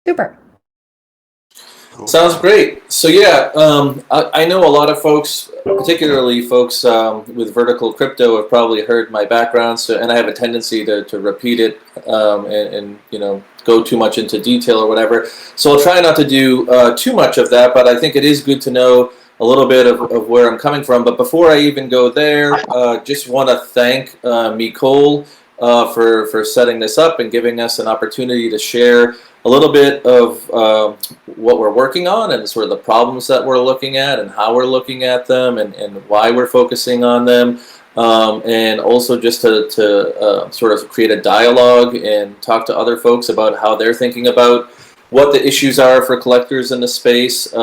Super. Cool. Sounds great. So yeah, I know a lot of folks, particularly folks with vertical crypto, have probably heard my background. So, and I have a tendency to repeat it and go too much into detail or whatever. So I'll try not to do too much of that. But I think it is good to know a little bit of where I'm coming from. But before I even go there, just want to thank Nicole for setting this up and giving us an opportunity to share a little bit of what we're working on and sort of the problems that we're looking at and how we're looking at them and why we're focusing on them. And also just to sort of create a dialogue and talk to other folks about how they're thinking about what the issues are for collectors in the space.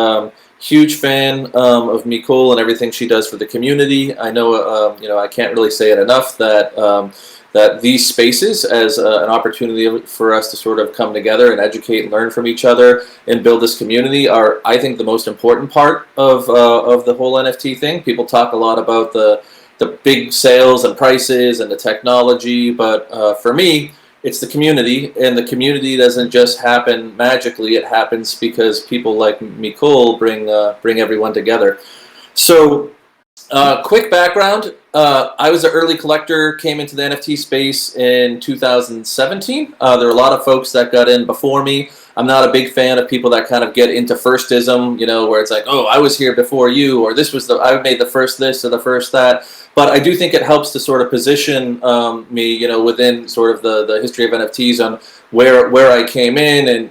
Huge fan of Nicole and everything she does for the community. I know, I can't really say it enough that these spaces as an opportunity for us to sort of come together and educate and learn from each other and build this community are, I think, the most important part of the whole NFT thing. People talk a lot about the big sales and prices and the technology, but for me, it's the community, and the community doesn't just happen magically. It happens because people like Nicole bring everyone together. So, quick background. I was an early collector, came into the NFT space in 2017. There were a lot of folks that got in before me. I'm not a big fan of people that kind of get into firstism, where it's like, oh, I was here before you, or I made the first this or the first that. But I do think it helps to sort of position me, within sort of the history of NFTs on where I came in and,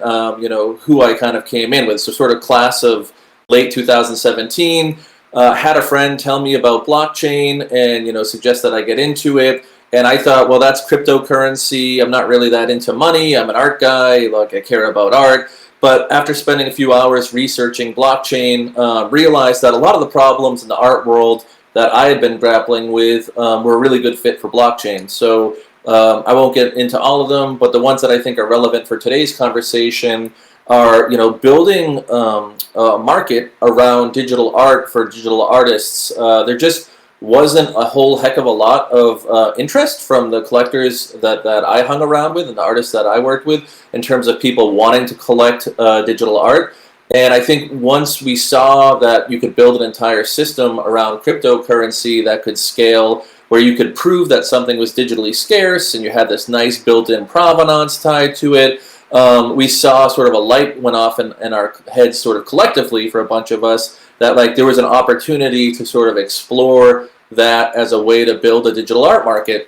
who I kind of came in with. So sort of class of late 2017. Had a friend tell me about blockchain and, suggest that I get into it. And I thought, well, that's cryptocurrency. I'm not really that into money. I'm an art guy. Like, I care about art. But after spending a few hours researching blockchain, realized that a lot of the problems in the art world that I had been grappling with were a really good fit for blockchain. So I won't get into all of them, but the ones that I think are relevant for today's conversation are, building a market around digital art for digital artists. There just wasn't a whole heck of a lot of interest from the collectors that I hung around with and the artists that I worked with in terms of people wanting to collect digital art. And I think once we saw that you could build an entire system around cryptocurrency that could scale, where you could prove that something was digitally scarce and you had this nice built-in provenance tied to it, we saw sort of a light went off in our heads sort of collectively for a bunch of us that like there was an opportunity to sort of explore that as a way to build a digital art market.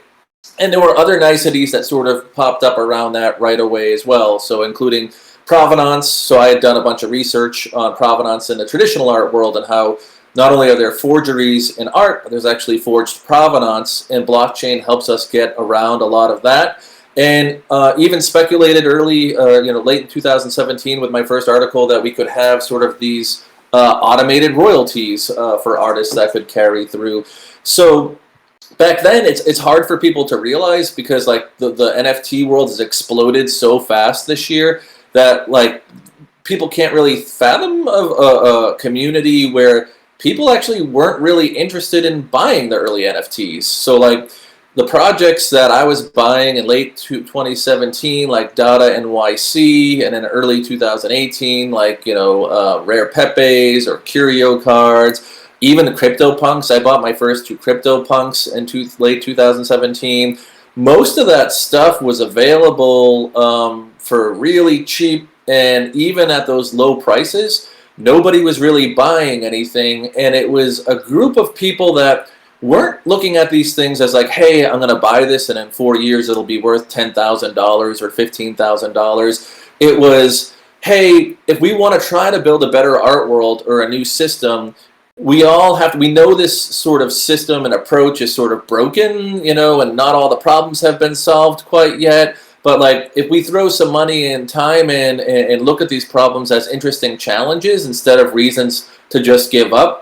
And there were other niceties that sort of popped up around that right away as well. So including provenance. So I had done a bunch of research on provenance in the traditional art world and how not only are there forgeries in art, but there's actually forged provenance, and blockchain helps us get around a lot of that. And even speculated early, late in 2017 with my first article that we could have sort of these automated royalties for artists that could carry through. So back then, it's hard for people to realize because like the NFT world has exploded so fast this year that like people can't really fathom a community where people actually weren't really interested in buying the early NFTs. So like the projects that I was buying in late 2017, like Data NYC, and in early 2018, like, Rare Pepes or Curio cards, even the CryptoPunks. I bought my first 2 CryptoPunks in late 2017. Most of that stuff was available for really cheap, and even at those low prices, nobody was really buying anything, and it was a group of people that weren't looking at these things as like, hey, I'm going to buy this and in 4 years it'll be worth $10,000 or $15,000. It was, hey, if we want to try to build a better art world or a new system, we know this sort of system and approach is sort of broken, and not all the problems have been solved quite yet. But like, if we throw some money and time in and look at these problems as interesting challenges instead of reasons to just give up,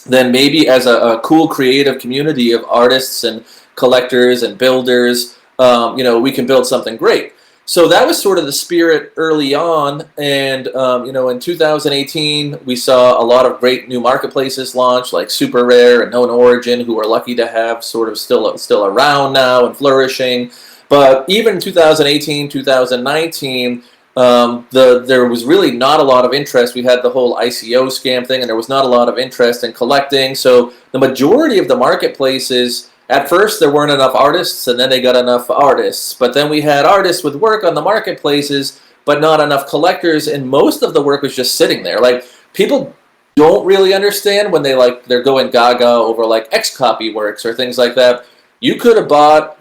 then maybe as a cool creative community of artists and collectors and builders, we can build something great. So that was sort of the spirit early on. And, in 2018, we saw a lot of great new marketplaces launch, like Super Rare and Known Origin, who we're lucky to have sort of still around now and flourishing. But even 2018, 2019, there was really not a lot of interest. We had the whole ICO scam thing, and there was not a lot of interest in collecting. So the majority of the marketplaces, at first there weren't enough artists, and then they got enough artists. But then we had artists with work on the marketplaces, but not enough collectors, and most of the work was just sitting there. Like, people don't really understand when they're going gaga over like X-copy works or things like that. You could have bought,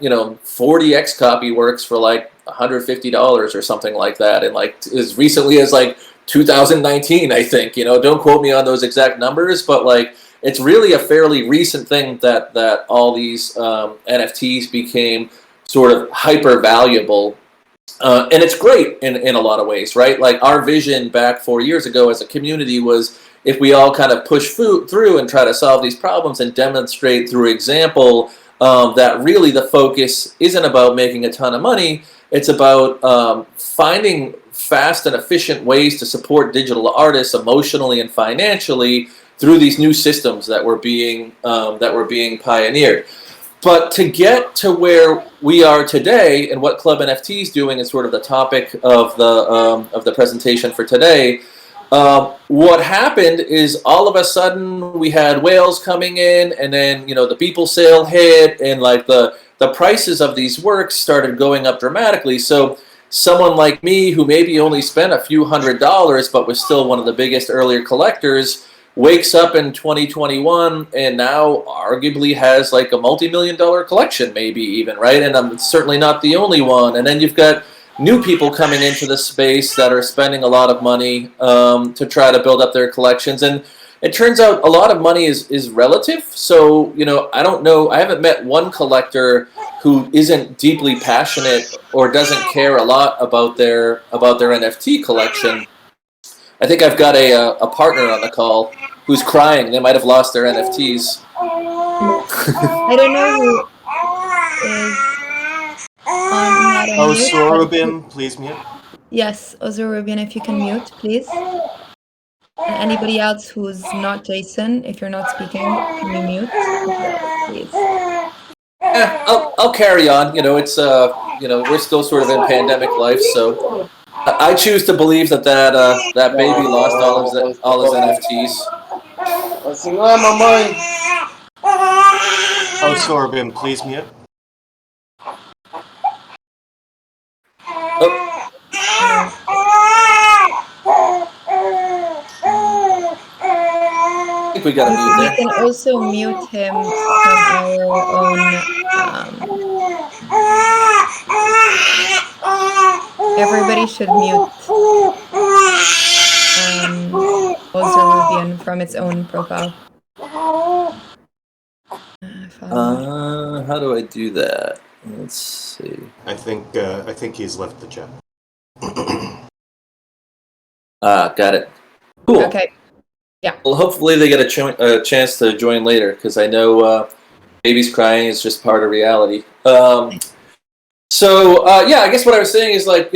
40 X-copy works for like $150 or something like that, and like as recently as like 2019, I think. Don't quote me on those exact numbers, but like it's really a fairly recent thing that all these NFTs became sort of hyper valuable. And it's great in a lot of ways, right? Like, our vision back 4 years ago as a community was, if we all kind of push through and try to solve these problems and demonstrate through example that really the focus isn't about making a ton of money, it's about finding fast and efficient ways to support digital artists emotionally and financially through these new systems that were being pioneered. But to get to where we are today, and what ClubNFT is doing is sort of the topic of the presentation for today. What happened is, all of a sudden we had whales coming in, and then the Beeple sale hit, and like the prices of these works started going up dramatically. So someone like me, who maybe only spent a few $100s but was still one of the biggest earlier collectors, wakes up in 2021 and now arguably has like a multi-million-dollar collection, maybe even, right? And I'm certainly not the only one. And then you've got new people coming into the space that are spending a lot of money to try to build up their collections. And it turns out a lot of money is relative. So, I don't know, I haven't met one collector who isn't deeply passionate or doesn't care a lot about their NFT collection. I think I've got a partner on the call who's crying. They might have lost their NFTs. I don't know who is on. Osorubin, please mute. Yes, Osorubin, if you can mute, please. And anybody else who's not Jason, if you're not speaking, can you mute as well, please? Yeah, I'll carry on. It's we're still sort of in pandemic life, so I choose to believe that baby lost all his NFTs. Osorubin, please mute. Oh. I think we got to mute there. You can also mute him from our own. Everybody should mute Ozorubian from its own profile. How do I do that? Let's see. I think he's left the chat. Got it. Cool. Okay. Yeah. Well, hopefully they get a chance to join later, because I know babies crying is just part of reality. So I guess what I was saying is, like,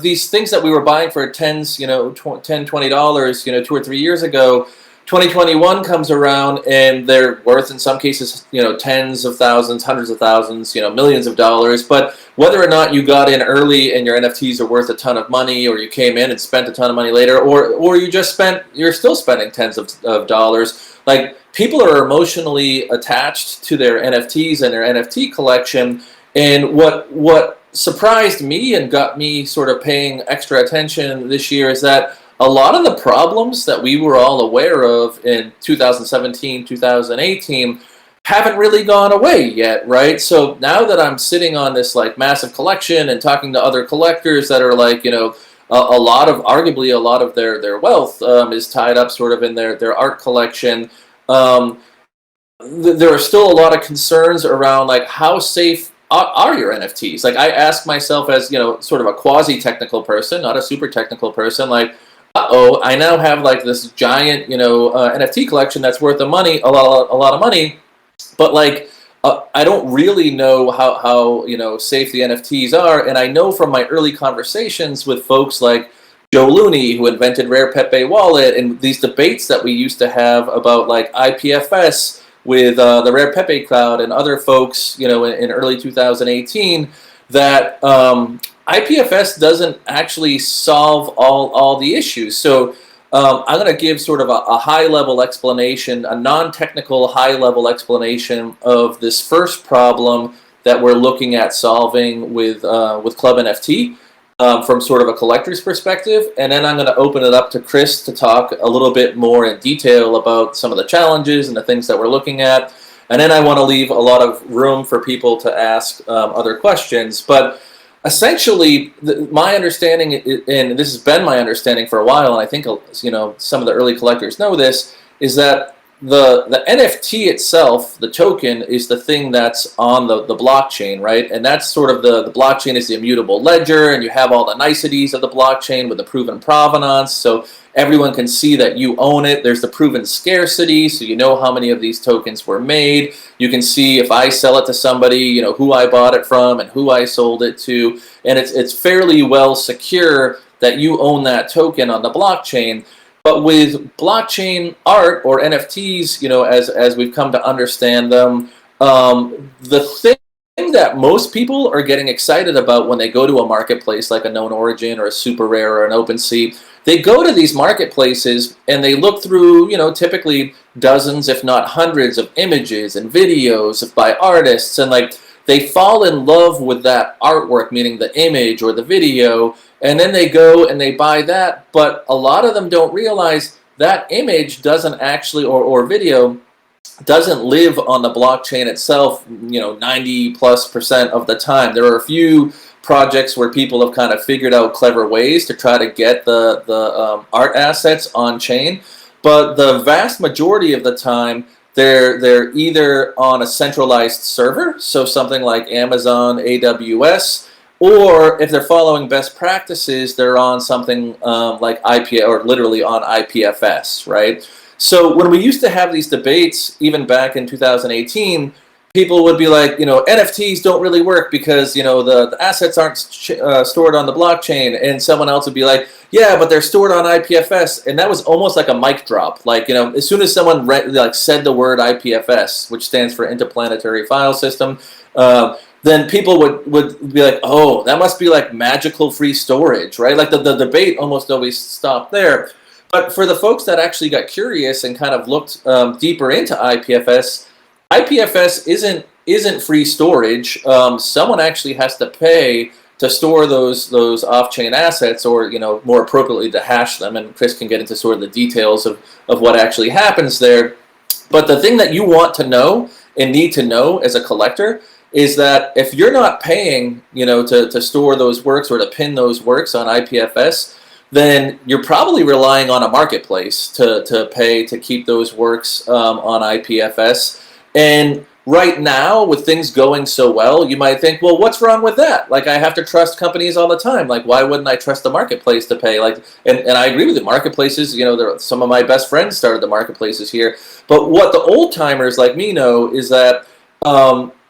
these things that we were buying for tens, $10, $20, 2 or 3 years ago, 2021 comes around and they're worth, in some cases, tens of thousands, hundreds of thousands, millions of dollars. But whether or not you got in early and your NFTs are worth a ton of money, or you came in and spent a ton of money later, or you're still spending tens of dollars, like, people are emotionally attached to their NFTs and their NFT collection. And what surprised me and got me sort of paying extra attention this year is that a lot of the problems that we were all aware of in 2017, 2018 haven't really gone away yet, right? So now that I'm sitting on this like massive collection and talking to other collectors that are like, arguably a lot of their wealth is tied up sort of in their art collection. There are still a lot of concerns around, like, how safe are your NFTs? Like, I ask myself as, sort of a quasi-technical person, not a super technical person, like, I now have like this giant, NFT collection that's worth a lot of money, but like, I don't really know how safe the NFTs are. And I know from my early conversations with folks like Joe Looney, who invented Rare Pepe Wallet, and these debates that we used to have about like IPFS with the Rare Pepe crowd and other folks, in early 2018, that IPFS doesn't actually solve all the issues. So I'm going to give sort of a high-level explanation, a non-technical high-level explanation of this first problem that we're looking at solving with ClubNFT from sort of a collector's perspective. And then I'm going to open it up to Chris to talk a little bit more in detail about some of the challenges and the things that we're looking at. And then I want to leave a lot of room for people to ask other questions. But essentially, my understanding, and this has been my understanding for a while, and I think some of the early collectors know this, is that the NFT itself, the token, is the thing that's on the blockchain, right? And that's sort of the blockchain is the immutable ledger, and you have all the niceties of the blockchain with the proven provenance, so everyone can see that you own it. There's the proven scarcity, so you know how many of these tokens were made. You can see if I sell it to somebody, who I bought it from and who I sold it to, and it's fairly well secure that you own that token on the blockchain. But with blockchain art or NFTs, as we've come to understand them, the thing that most people are getting excited about when they go to a marketplace like a Known Origin or a Super Rare or an OpenSea, they go to these marketplaces and they look through, typically dozens, if not hundreds, of images and videos by artists, and they fall in love with that artwork, meaning the image or the video, and then they go and they buy that. But a lot of them don't realize that image doesn't actually, or video, doesn't live on the blockchain itself, 90+% of the time. There are a few projects where people have kind of figured out clever ways to try to get the art assets on chain, but the vast majority of the time, they're either on a centralized server, so something like Amazon, AWS, or if they're following best practices, they're on something like IP, or literally on IPFS, right? So when we used to have these debates, even back in 2018, people would be like, NFTs don't really work because, the assets aren't stored on the blockchain. And someone else would be like, yeah, but they're stored on IPFS. And that was almost like a mic drop. As soon as someone said the word IPFS, which stands for Interplanetary File System, then people would be like, oh, that must be like magical free storage, right? Like the debate almost always stopped there. But for the folks that actually got curious and kind of looked deeper into IPFS, IPFS isn't free storage. Someone actually has to pay to store those off-chain assets, or more appropriately to hash them. And Chris can get into sort of the details of what actually happens there. But the thing that you want to know and need to know as a collector is that if you're not paying, to store those works or to pin those works on IPFS, then you're probably relying on a marketplace to pay to keep those works on IPFS. And right now, with things going so well, you might think, well, what's wrong with that? I have to trust companies all the time. Why wouldn't I trust the marketplace to pay? And I agree with you. Marketplaces, some of my best friends started the marketplaces here. But what the old timers like me know is that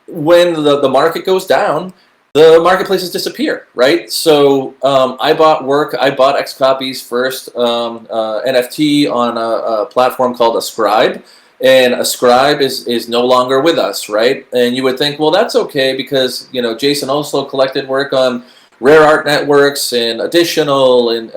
when the market goes down, the marketplaces disappear, right? So I bought X Copies first NFT on a platform called Ascribe. And Ascribe is no longer with us, right? And you would think, well, that's okay because, Jason also collected work on Rare Art Networks and Additional and,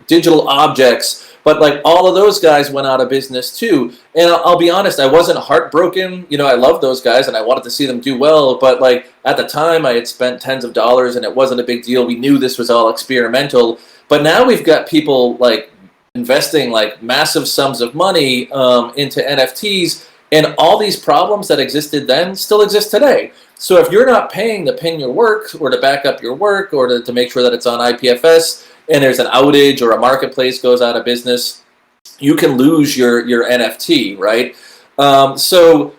Digital Objects. But all of those guys went out of business too. And I'll be honest, I wasn't heartbroken. I love those guys and I wanted to see them do well. But at the time, I had spent tens of dollars and it wasn't a big deal. We knew this was all experimental. But now we've got people investing massive sums of money into NFTs, and all these problems that existed then still exist today. So if you're not paying to pin your work or to back up your work or to make sure that it's on IPFS and there's an outage or a marketplace goes out of business, you can lose your NFT, right? So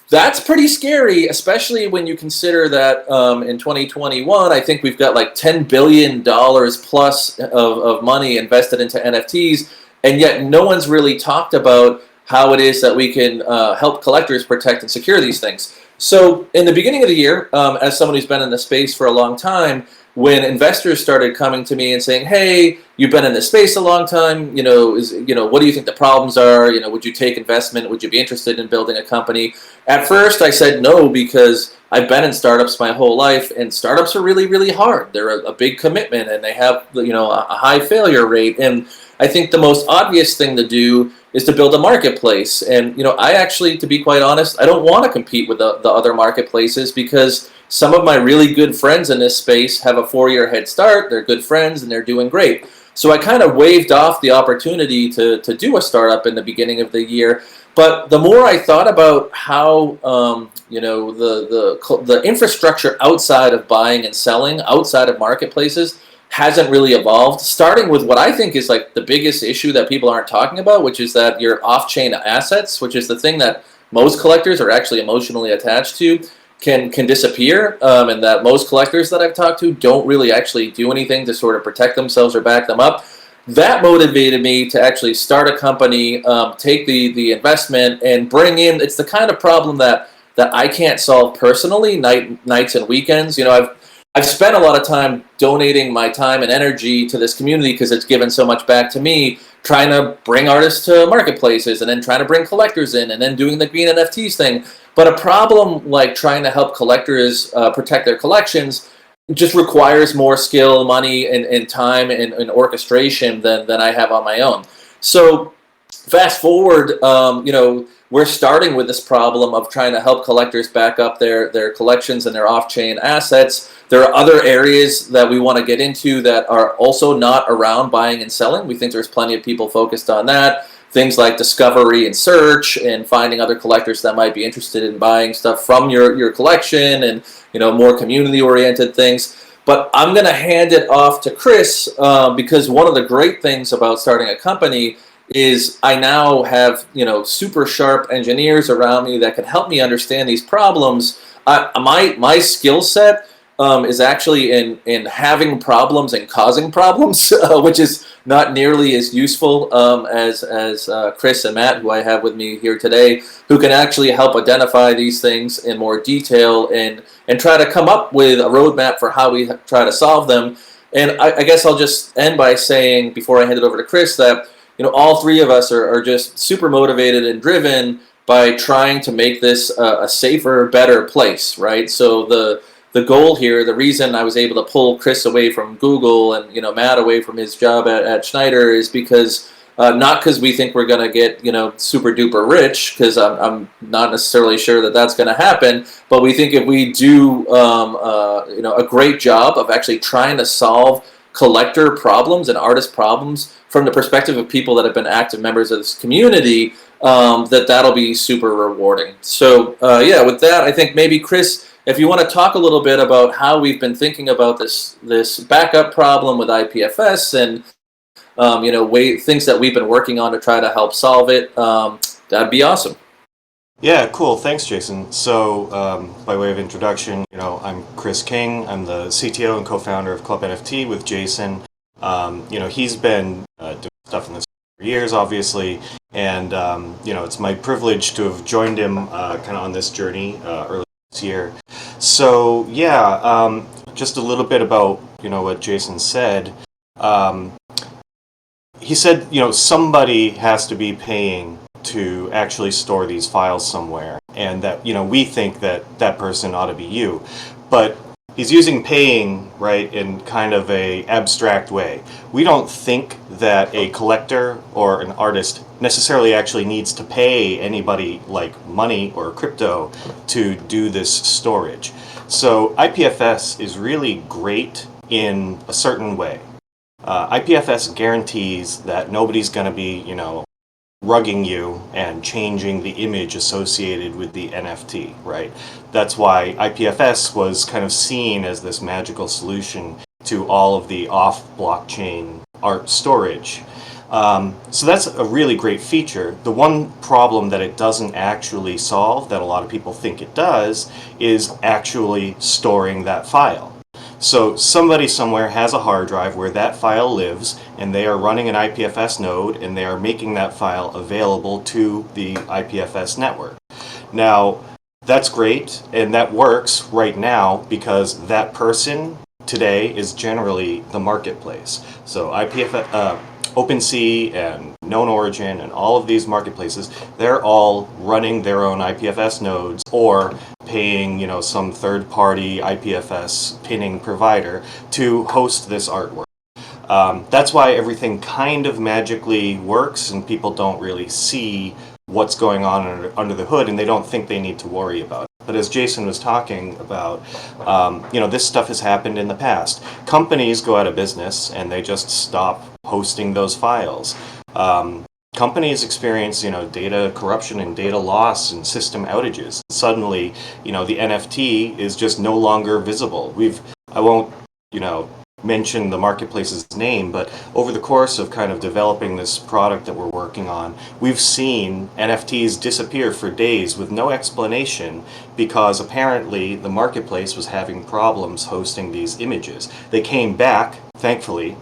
that's pretty scary, especially when you consider that in 2021, I think we've got $10 billion plus of money invested into NFTs, and yet no one's really talked about how it is that we can help collectors protect and secure these things. So in the beginning of the year, as someone who's been in the space for a long time, when investors started coming to me and saying, "Hey, you've been in this space a long time. What do you think the problems are? Would you take investment? Would you be interested in building a company?" At first, I said no because I've been in startups my whole life, and startups are really, really hard. They're a big commitment, and they have a high failure rate. And I think the most obvious thing to do is to build a marketplace. And I actually, to be quite honest, I don't want to compete with the other marketplaces because some of my really good friends in this space have a 4-year head start. They're good friends and they're doing great. So I kind of waved off the opportunity to do a startup in the beginning of the year. But the more I thought about how the infrastructure outside of buying and selling, outside of marketplaces, hasn't really evolved, starting with what I think is like the biggest issue that people aren't talking about, which is that your off-chain assets, which is the thing that most collectors are actually emotionally attached to, can disappear, and that most collectors that I've talked to don't really actually do anything to sort of protect themselves or back them up. That motivated me to actually start a company, take the investment, and bring in. It's the kind of problem that I can't solve personally, nights and weekends. I've spent a lot of time donating my time and energy to this community because it's given so much back to me, trying to bring artists to marketplaces and then trying to bring collectors in and then doing the green NFTs thing. But a problem like trying to help collectors protect their collections just requires more skill, money, and time and orchestration than I have on my own. So fast forward, we're starting with this problem of trying to help collectors back up their collections and their off-chain assets. There are other areas that we want to get into that are also not around buying and selling. We think there's plenty of people focused on that. Things like discovery and search and finding other collectors that might be interested in buying stuff from your collection and more community-oriented things. But I'm going to hand it off to Chris because one of the great things about starting a company is I now have super sharp engineers around me that can help me understand these problems. My skill set is actually in having problems and causing problems, which is not nearly as useful as Chris and Matt, who I have with me here today, who can actually help identify these things in more detail and try to come up with a roadmap for how we try to solve them. And I guess I'll just end by saying, before I hand it over to Chris, that all three of us are just super motivated and driven by trying to make this a safer, better place, right? So the goal here, the reason I was able to pull Chris away from Google and Matt away from his job at Schneider is because not because we think we're going to get super duper rich, because I'm not necessarily sure that that's going to happen, but we think if we do a great job of actually trying to solve collector problems and artist problems from the perspective of people that have been active members of this community, that'll be super rewarding. So with that, I think maybe Chris, if you want to talk a little bit about how we've been thinking about this backup problem with IPFS and things that we've been working on to try to help solve it, that'd be awesome. Yeah, cool. Thanks, Jason. So, by way of introduction, I'm Chris King. I'm the CTO and co-founder of ClubNFT with Jason. He's been doing stuff in this for years, obviously, and it's my privilege to have joined him kind of on this journey early this year. So, just a little bit about what Jason said. He said, somebody has to be paying to actually store these files somewhere, and that we think that person ought to be you, but he's using paying right in kind of a abstract way. We don't think that a collector or an artist necessarily actually needs to pay anybody like money or crypto to do this storage. So IPFS is really great in a certain way. IPFS guarantees that nobody's going to be rugging you and changing the image associated with the NFT, right? That's why IPFS was kind of seen as this magical solution to all of the off-blockchain art storage. So that's a really great feature. The one problem that it doesn't actually solve, that a lot of people think it does, is actually storing that file. So somebody somewhere has a hard drive where that file lives, and they are running an IPFS node, and they are making that file available to the IPFS network. Now, that's great, and that works right now because that person today is generally the marketplace. So OpenSea and Known Origin and all of these marketplaces, they're all running their own IPFS nodes or paying, some third-party IPFS pinning provider to host this artwork. That's why everything kind of magically works and people don't really see what's going on under the hood, and they don't think they need to worry about it. But as Jason was talking about, this stuff has happened in the past. Companies go out of business and they just stop hosting those files. Companies experience, data corruption and data loss and system outages. Suddenly, the NFT is just no longer visible. I won't, mention the marketplace's name, but over the course of kind of developing this product that we're working on, we've seen NFTs disappear for days with no explanation because apparently the marketplace was having problems hosting these images. They came back, thankfully,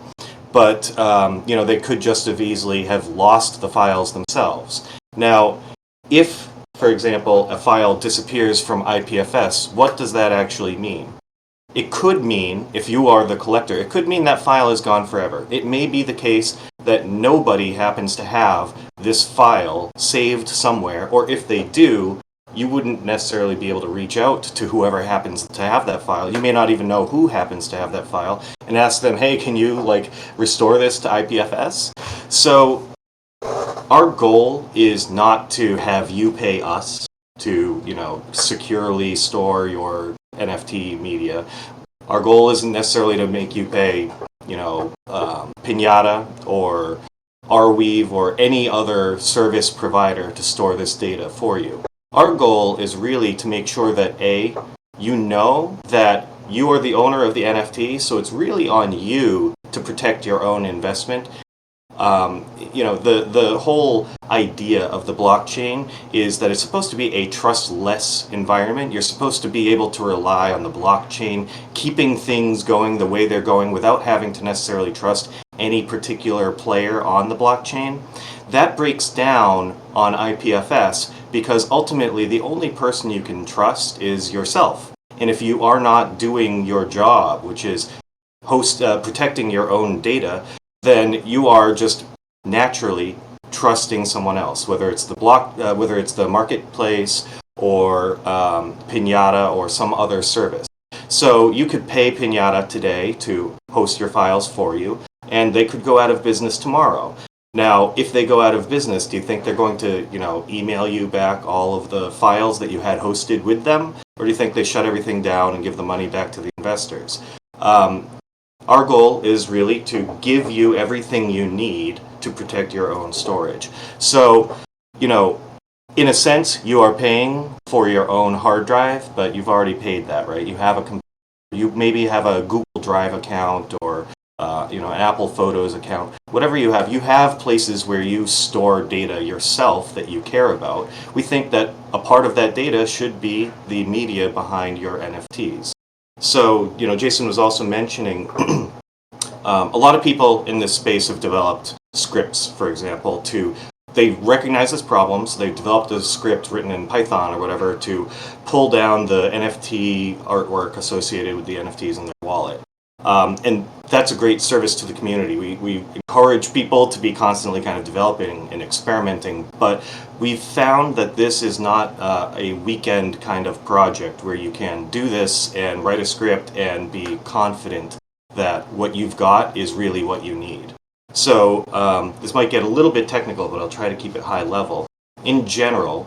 but they could just have easily have lost the files themselves. Now, if, for example, a file disappears from IPFS, what does that actually mean? It could mean, if you are the collector, it could mean that file is gone forever. It may be the case that nobody happens to have this file saved somewhere, or if they do, you wouldn't necessarily be able to reach out to whoever happens to have that file. You may not even know who happens to have that file and ask them, hey, can you restore this to IPFS? So our goal is not to have you pay us to, securely store your NFT media. Our goal isn't necessarily to make you pay, Pinata or Arweave or any other service provider to store this data for you. Our goal is really to make sure that you know that you are the owner of the NFT, so it's really on you to protect your own investment. The whole idea of the blockchain is that it's supposed to be a trustless environment. You're supposed to be able to rely on the blockchain, keeping things going the way they're going without having to necessarily trust any particular player on the blockchain. That breaks down on IPFS because ultimately the only person you can trust is yourself. And if you are not doing your job, which is protecting your own data, then you are just naturally trusting someone else, whether it's the marketplace or Pinata or some other service. So you could pay Pinata today to host your files for you, and they could go out of business tomorrow. Now, if they go out of business, do you think they're going to, email you back all of the files that you had hosted with them, or do you think they shut everything down and give the money back to the investors? Our goal is really to give you everything you need to protect your own storage. So, in a sense, you are paying for your own hard drive, but you've already paid that, right? You maybe have a Google Drive account or an Apple Photos account. Whatever you have places where you store data yourself that you care about. We think that a part of that data should be the media behind your NFTs. So, Jason was also mentioning a lot of people in this space have developed scripts, for example, they recognize this problems, they've developed a script written in Python or whatever to pull down the NFT artwork associated with the NFTs in their wallet. And that's a great service to the community. We encourage people to be constantly kind of developing and experimenting, but we've found that this is not a weekend kind of project where you can do this and write a script and be confident that what you've got is really what you need. So this might get a little bit technical, but I'll try to keep it high level. In general,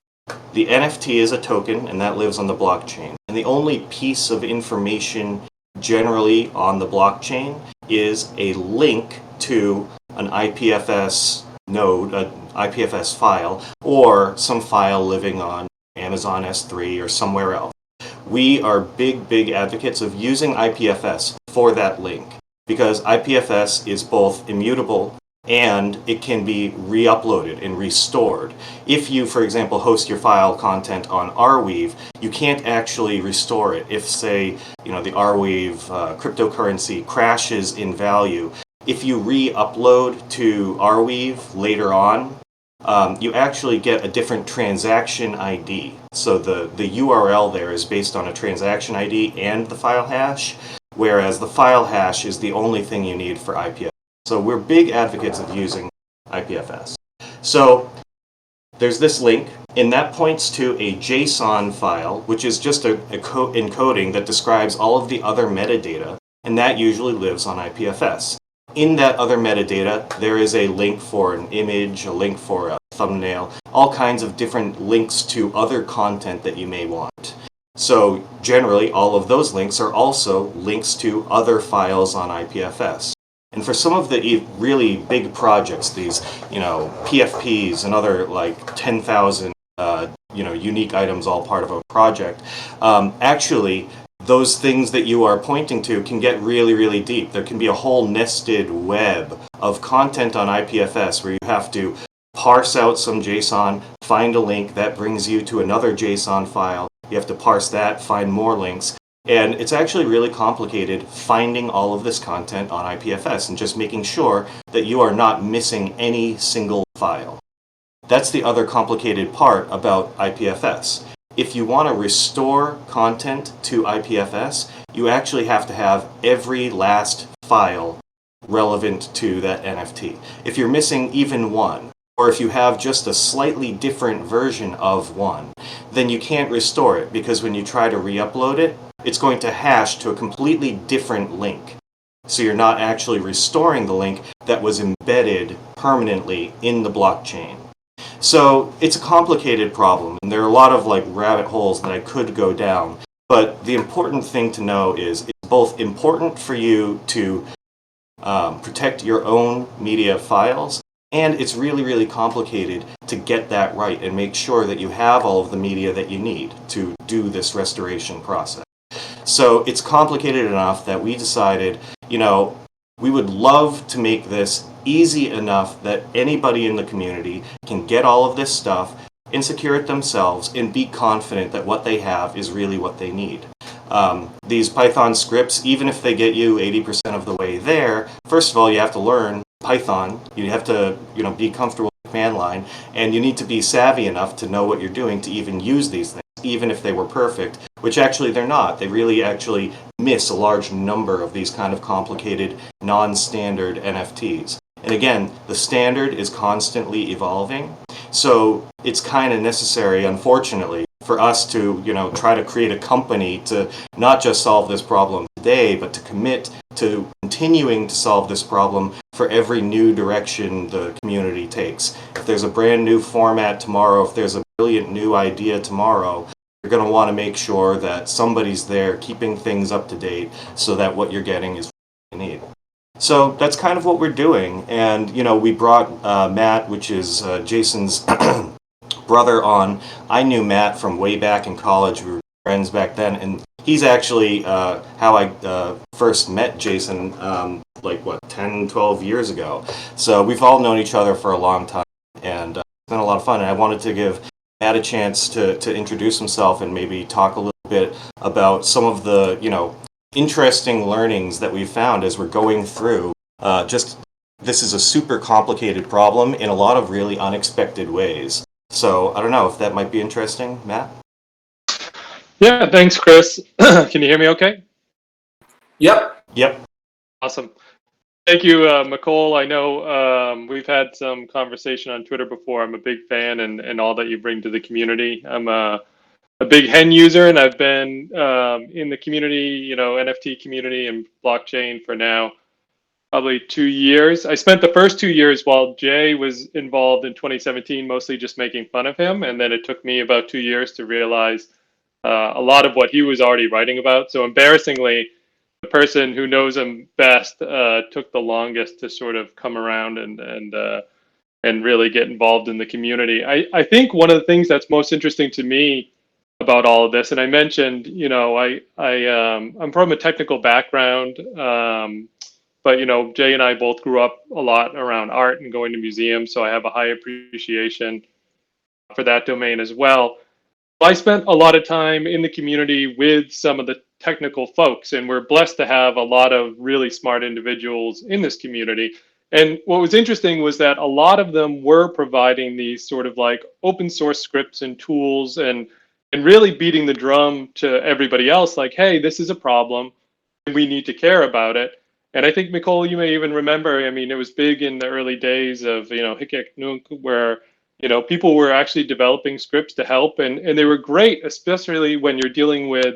the NFT is a token, and that lives on the blockchain. And the only piece of information generally on the blockchain is a link to an IPFS node, an IPFS file, or some file living on Amazon S3 or somewhere else. We are big advocates of using IPFS for that link because IPFS is both immutable and it can be re-uploaded and restored. If you, for example, host your file content on Arweave, you can't actually restore it. If, say, the Arweave cryptocurrency crashes in value, if you re-upload to Arweave later on, you actually get a different transaction ID. So the URL there is based on a transaction ID and the file hash, whereas the file hash is the only thing you need for IPFS. So we're big advocates of using IPFS. So there's this link, and that points to a JSON file, which is just a encoding that describes all of the other metadata, and that usually lives on IPFS. In that other metadata, there is a link for an image, a link for a thumbnail, all kinds of different links to other content that you may want. So generally, all of those links are also links to other files on IPFS. And for some of the really big projects, these, PFPs and other like 10,000, unique items all part of a project, actually, those things that you are pointing to can get really, really deep. There can be a whole nested web of content on IPFS where you have to parse out some JSON, find a link that brings you to another JSON file. You have to parse that, find more links. And it's actually really complicated finding all of this content on IPFS and just making sure that you are not missing any single file. That's the other complicated part about IPFS. If you want to restore content to IPFS, you actually have to have every last file relevant to that NFT. If you're missing even one, or if you have just a slightly different version of one, then you can't restore it, because when you try to re-upload it, it's going to hash to a completely different link. So you're not actually restoring the link that was embedded permanently in the blockchain. So it's a complicated problem, and there are a lot of rabbit holes that I could go down. But the important thing to know is it's both important for you to protect your own media files, and it's really, really complicated to get that right and make sure that you have all of the media that you need to do this restoration process. So it's complicated enough that we decided, we would love to make this easy enough that anybody in the community can get all of this stuff and secure it themselves and be confident that what they have is really what they need. These Python scripts, even if they get you 80% of the way there, first of all, you have to learn Python. You have to, be comfortable with command line, and you need to be savvy enough to know what you're doing to even use these things, even if they were perfect, which actually they're not. They really actually miss a large number of these kind of complicated, non-standard NFTs. And again, the standard is constantly evolving, so it's kind of necessary, unfortunately, for us to, try to create a company to not just solve this problem today, but to commit to continuing to solve this problem for every new direction the community takes. If there's a brand new format tomorrow, if there's a brilliant new idea tomorrow, you're going to want to make sure that somebody's there keeping things up to date so that what you're getting is what you need. So that's kind of what we're doing. And, we brought Matt, which is Jason's brother, on. I knew Matt from way back in college. We were friends back then. And he's actually how I first met Jason, 10, 12 years ago. So we've all known each other for a long time. And it's been a lot of fun. And I wanted to give Matt a chance to introduce himself and maybe talk a little bit about some of the, interesting learnings that we've found as we're going through. This is a super complicated problem in a lot of really unexpected ways. So I don't know if that might be interesting, Matt? Yeah, thanks, Chris. Can you hear me okay? Yep. Awesome. Thank you, McCole. I know we've had some conversation on Twitter before. I'm a big fan and all that you bring to the community. I'm a big Hen user, and I've been in the community, NFT community and blockchain for now probably 2 years. I spent the first 2 years while Jay was involved in 2017, mostly just making fun of him. And then it took me about 2 years to realize a lot of what he was already writing about. So embarrassingly, the person who knows him best took the longest to sort of come around and really get involved in the community. I think one of the things that's most interesting to me about all of this, and I mentioned, I'm from a technical background, but Jay and I both grew up a lot around art and going to museums, so I have a high appreciation for that domain as well. I spent a lot of time in the community with some of the technical folks, and we're blessed to have a lot of really smart individuals in this community. And what was interesting was that a lot of them were providing these sort of like open source scripts and tools, and really beating the drum to everybody else, like, hey, this is a problem and we need to care about it. And I think, Nicole, you may even remember, I mean, it was big in the early days of, Hikek where, people were actually developing scripts to help, and they were great, especially when you're dealing with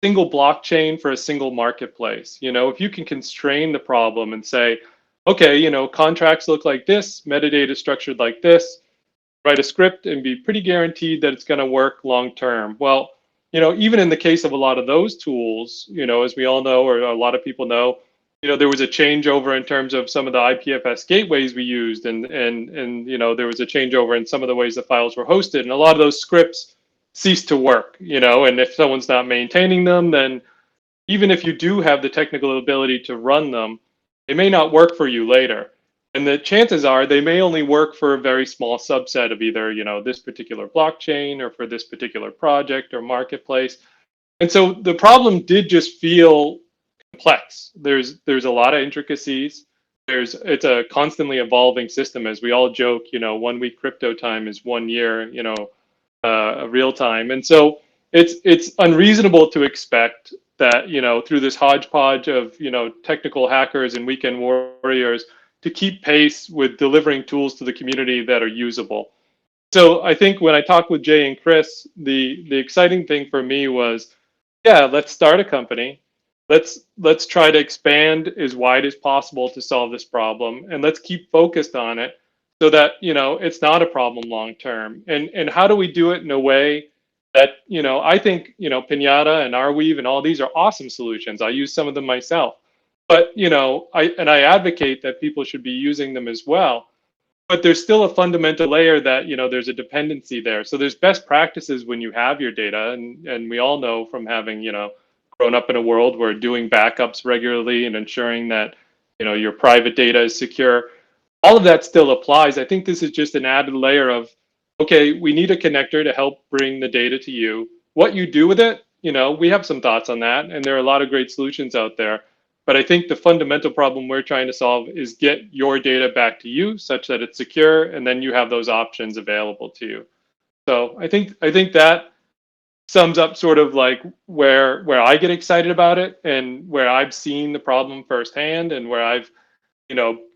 single blockchain for a single marketplace. If you can constrain the problem and say, okay, contracts look like this, metadata structured like this, write a script and be pretty guaranteed that it's going to work long term. Well, even in the case of a lot of those tools, as we all know, or a lot of people know, there was a changeover in terms of some of the IPFS gateways we used, and there was a changeover in some of the ways the files were hosted, and a lot of those scripts ceased to work. And if someone's not maintaining them, then even if you do have the technical ability to run them, they may not work for you later. And the chances are they may only work for a very small subset of either, this particular blockchain or for this particular project or marketplace. And so the problem did just feel complex. There's a lot of intricacies. It's a constantly evolving system, as we all joke, 1 week crypto time is 1 year, real time. And so it's unreasonable to expect that, through this hodgepodge of, technical hackers and weekend warriors, to keep pace with delivering tools to the community that are usable. So I think when I talked with Jay and Chris, the exciting thing for me was, yeah, let's start a company. Let's try to expand as wide as possible to solve this problem, and let's keep focused on it so that it's not a problem long term. And how do we do it in a way that I think Pinata and Arweave and all these are awesome solutions. I use some of them myself, but I advocate that people should be using them as well. But there's still a fundamental layer that there's a dependency there. So there's best practices when you have your data, and we all know from having grown up in a world where doing backups regularly and ensuring that your private data is secure, all of that still applies. I think this is just an added layer of, okay, we need a connector to help bring the data to you. What you do with it, we have some thoughts on that, and there are a lot of great solutions out there. But I think the fundamental problem we're trying to solve is get your data back to you such that it's secure, and then you have those options available to you. So I think that sums up sort of like where I get excited about it, and where I've seen the problem firsthand, and where I've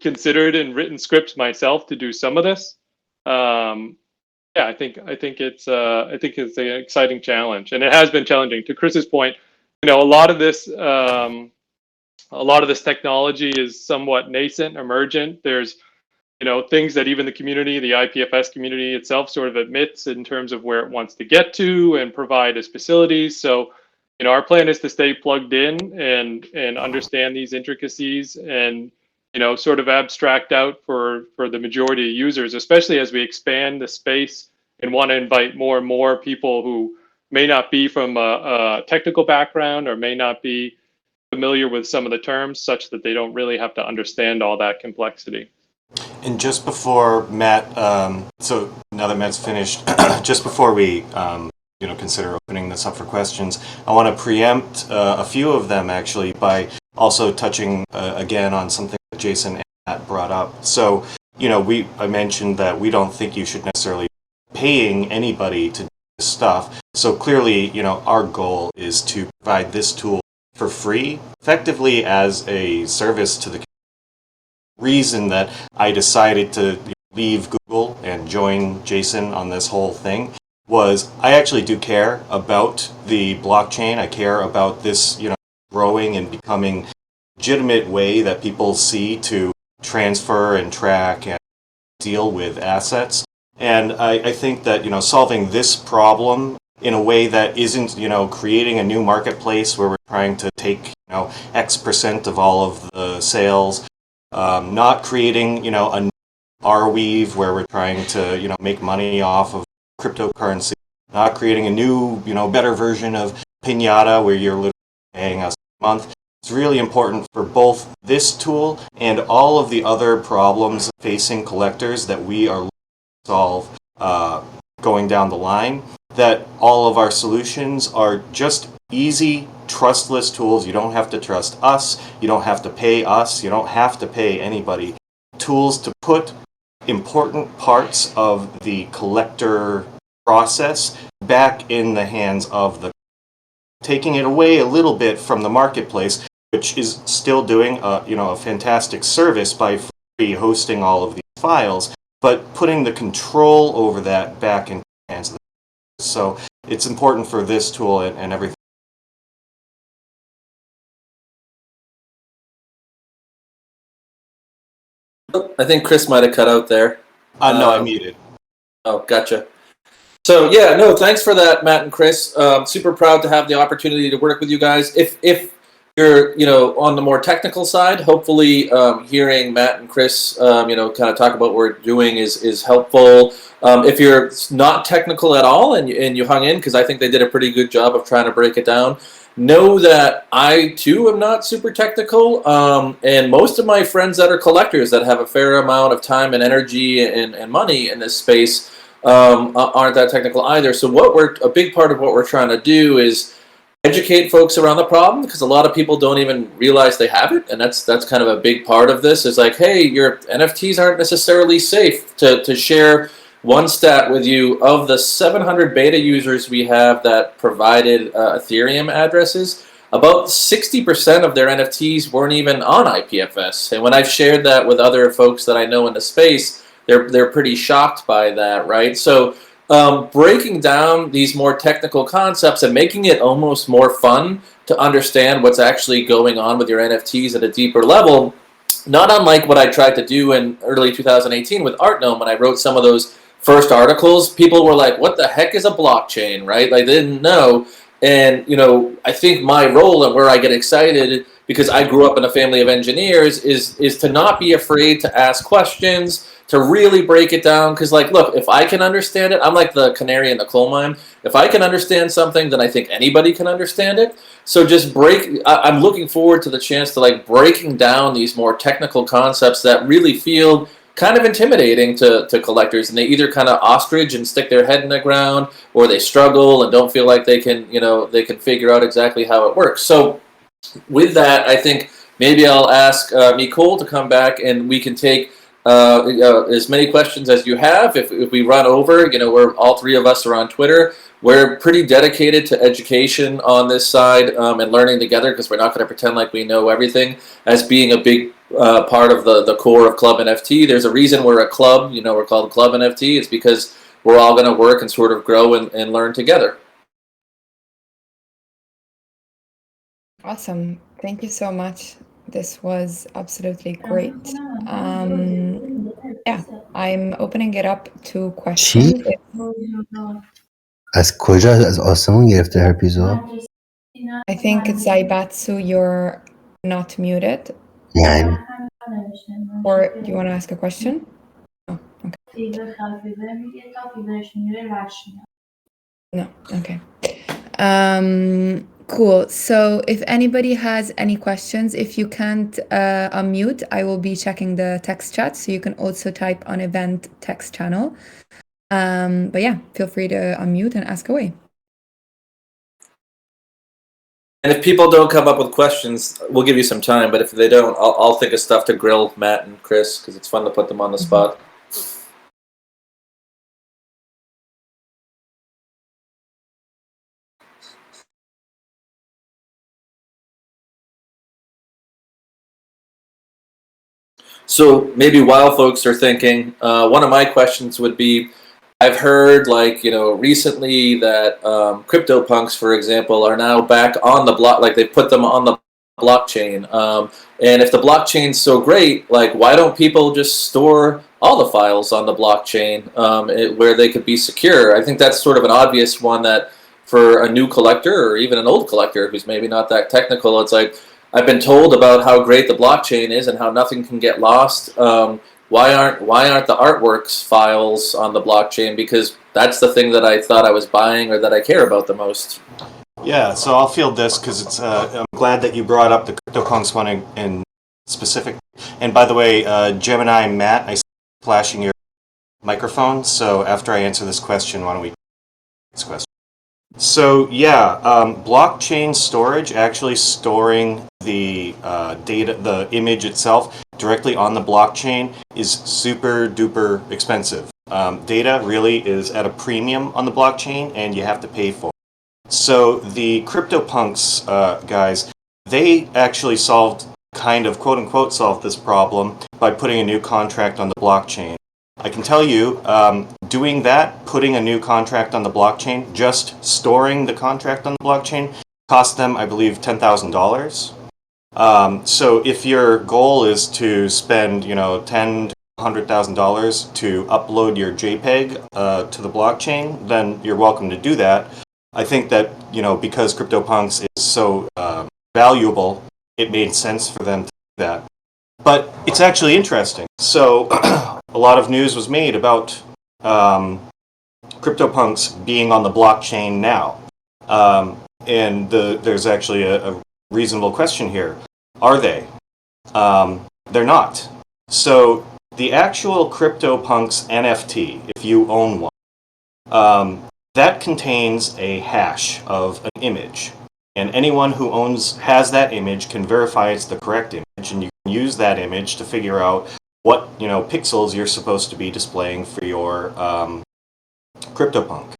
considered and written scripts myself to do some of this. Yeah, I think it's an exciting challenge, and it has been challenging. To Chris's point, a lot of this technology is somewhat nascent, emergent. There's things that even the community, the IPFS community itself, sort of admits in terms of where it wants to get to and provide as facilities. So our plan is to stay plugged in and understand these intricacies, and sort of abstract out for the majority of users, especially as we expand the space and want to invite more and more people who may not be from a technical background or may not be familiar with some of the terms, such that they don't really have to understand all that complexity. And just before Matt, so now that Matt's finished, just before we consider opening this up for questions, I want to preempt a few of them actually by also touching again on something that Jason and Matt brought up. So I mentioned that we don't think you should necessarily be paying anybody to do this stuff. So clearly, our goal is to provide this tool for free, effectively as a service to the reason that I decided to leave Google and join Jason on this whole thing was I actually do care about the blockchain. I care about this, growing and becoming a legitimate way that people see to transfer and track and deal with assets. And I think that, solving this problem in a way that isn't, creating a new marketplace where we're trying to take, X% of all of the sales, not creating, a Arweave where we're trying to, make money off of cryptocurrency, not creating a new, better version of Pinata where you're literally paying us a month. It's really important for both this tool and all of the other problems facing collectors that we are looking to solve going down the line, that all of our solutions are just easy, trustless tools. You don't have to trust us. You don't have to pay us. You don't have to pay anybody. tools to put important parts of the collector process back in the hands of the, taking it away a little bit from the marketplace, which is still doing a fantastic service by free hosting all of these files, but putting the control over that back in the hands of the. So it's important for this tool and everything. I think Chris might have cut out there. No, I muted. Oh, gotcha. So yeah, no, thanks for that, Matt and Chris. Super proud to have the opportunity to work with you guys. If you're on the more technical side, hopefully hearing Matt and Chris kind of talk about what we're doing is helpful. If you're not technical at all and you hung in, because I think they did a pretty good job of trying to break it down, know that I too am not super technical, and most of my friends that are collectors that have a fair amount of time and energy and money in this space aren't that technical either. So a big part of what we're trying to do is educate folks around the problem, because a lot of people don't even realize they have it, and that's kind of a big part of this. Is like, hey, your NFTs aren't necessarily safe. To share one stat with you, of the 700 beta users we have that provided Ethereum addresses, about 60% of their NFTs weren't even on IPFS. And when I've shared that with other folks that I know in the space, they're pretty shocked by that, right? So breaking down these more technical concepts and making it almost more fun to understand what's actually going on with your NFTs at a deeper level, not unlike what I tried to do in early 2018 with Artnome when I wrote some of those first articles. People were like, what the heck is a blockchain, right? Like, they didn't know. And, I think my role and where I get excited, because I grew up in a family of engineers, is to not be afraid to ask questions, to really break it down. Because, like, look, if I can understand it, I'm like the canary in the coal mine. If I can understand something, then I think anybody can understand it. So just I'm looking forward to the chance to, like, breaking down these more technical concepts that really feel kind of intimidating to collectors, and they either kind of ostrich and stick their head in the ground, or they struggle and don't feel like they can figure out exactly how it works. So with that, I think maybe I'll ask Nicole to come back, and we can take as many questions as you have. If we run over, we're all three of us are on Twitter. We're pretty dedicated to education on this side and learning together, because we're not going to pretend like we know everything as being a big part of the core of ClubNFT. There's a reason we're a club. We're called ClubNFT. It's because we're all going to work and sort of grow and learn together. Awesome. Thank you so much. This was absolutely great. Yeah, I'm opening it up to questions. از کجا از آسمون گرفته هرپیزو؟ I think Zaibatsu, you're not muted. یعنی Or do you want to ask a question? Oh, okay. No, okay. Cool. So if anybody has any questions, if you can't unmute, I will be checking the text chat, so you can also type on event text channel. But yeah, feel free to unmute and ask away. And if people don't come up with questions, we'll give you some time. But if they don't, I'll think of stuff to grill Matt and Chris, because it's fun to put them on the spot. So maybe while folks are thinking, one of my questions would be, I've heard recently that CryptoPunks, for example, are now back on the block, like they put them on the blockchain. And if the blockchain's so great, like, why don't people just store all the files on the blockchain where they could be secure? I think that's sort of an obvious one, that for a new collector or even an old collector who's maybe not that technical, it's like, I've been told about how great the blockchain is and how nothing can get lost. Why aren't the artworks files on the blockchain? Because that's the thing that I thought I was buying or that I care about the most. Yeah, so I'll field this because it's. I'm glad that you brought up the CryptoPunks one in specific. And by the way, Gemini Matt, I see you flashing your microphone. So after I answer this question, why don't we this question? So yeah, blockchain storage, actually storing the data, the image itself directly on the blockchain, is super duper expensive. Data really is at a premium on the blockchain, and you have to pay for it. So the CryptoPunks guys, they actually solved, kind of quote unquote solved this problem by putting a new contract on the blockchain. I can tell you, doing that, putting a new contract on the blockchain, just storing the contract on the blockchain, cost them, I believe, $10,000. So if your goal is to spend, $10,000 to $100,000 to upload your JPEG to the blockchain, then you're welcome to do that. I think that, because CryptoPunks is so valuable, it made sense for them to do that. But it's actually interesting. So a lot of news was made about CryptoPunks being on the blockchain now. And there's actually a reasonable question here. Are they? They're not. So the actual CryptoPunks NFT, if you own one, that contains a hash of an image. And anyone who has that image can verify it's the correct image, and you can use that image to figure out what pixels you're supposed to be displaying for your CryptoPunk.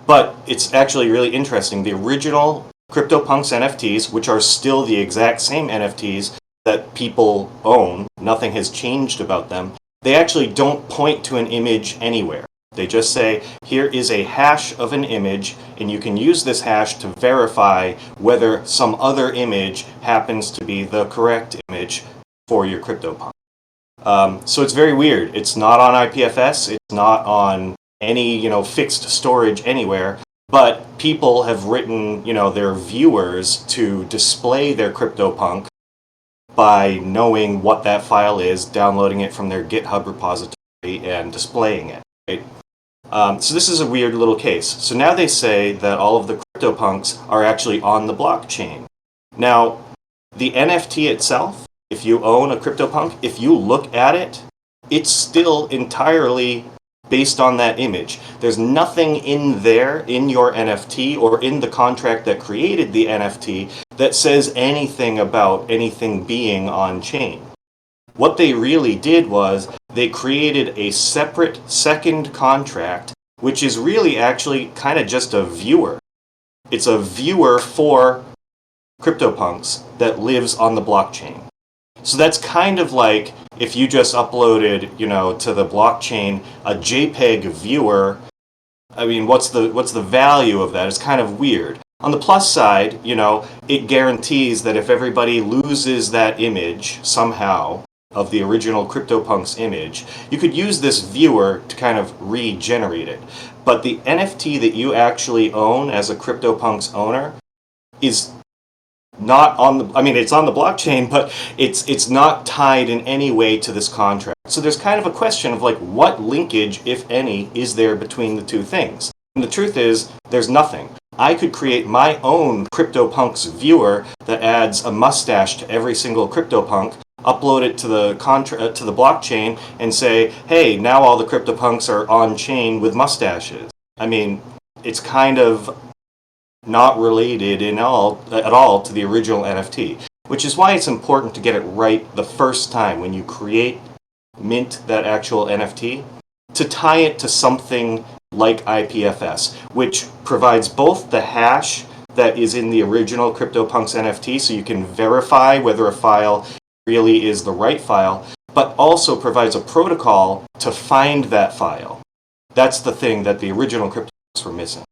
But it's actually really interesting. The original CryptoPunks NFTs, which are still the exact same NFTs that people own, nothing has changed about them, they actually don't point to an image anywhere. They just say, here is a hash of an image, and you can use this hash to verify whether some other image happens to be the correct image for your CryptoPunk. So it's very weird. It's not on IPFS. It's not on any fixed storage anywhere. But people have written their viewers to display their CryptoPunk by knowing what that file is, downloading it from their GitHub repository, and displaying it. Right? So this is a weird little case. So now they say that all of the CryptoPunks are actually on the blockchain. Now, the NFT itself, if you own a CryptoPunk, if you look at it, it's still entirely based on that image. There's nothing in there, in your NFT, or in the contract that created the NFT, that says anything about anything being on chain. What they really did was they created a separate second contract, which is really actually kind of just a viewer. It's a viewer for CryptoPunks that lives on the blockchain. So that's kind of like if you just uploaded, to the blockchain a JPEG viewer. I mean, what's the value of that? It's kind of weird. On the plus side, it guarantees that if everybody loses that image somehow of the original CryptoPunks image, you could use this viewer to kind of regenerate it. But the NFT that you actually own as a CryptoPunks owner is not on the, it's on the blockchain, but it's not tied in any way to this contract. So there's kind of a question of what linkage, if any, is there between the two things? And the truth is, there's nothing. I could create my own CryptoPunks viewer that adds a mustache to every single CryptoPunk, upload it to the blockchain, and say, hey, now all the CryptoPunks are on chain with mustaches. It's kind of not related at all to the original NFT, which is why it's important to get it right the first time when you mint that actual NFT, to tie it to something like IPFS, which provides both the hash that is in the original CryptoPunks NFT, so you can verify whether a file really is the right file, but also provides a protocol to find that file. That's the thing that the original CryptoPunks were missing.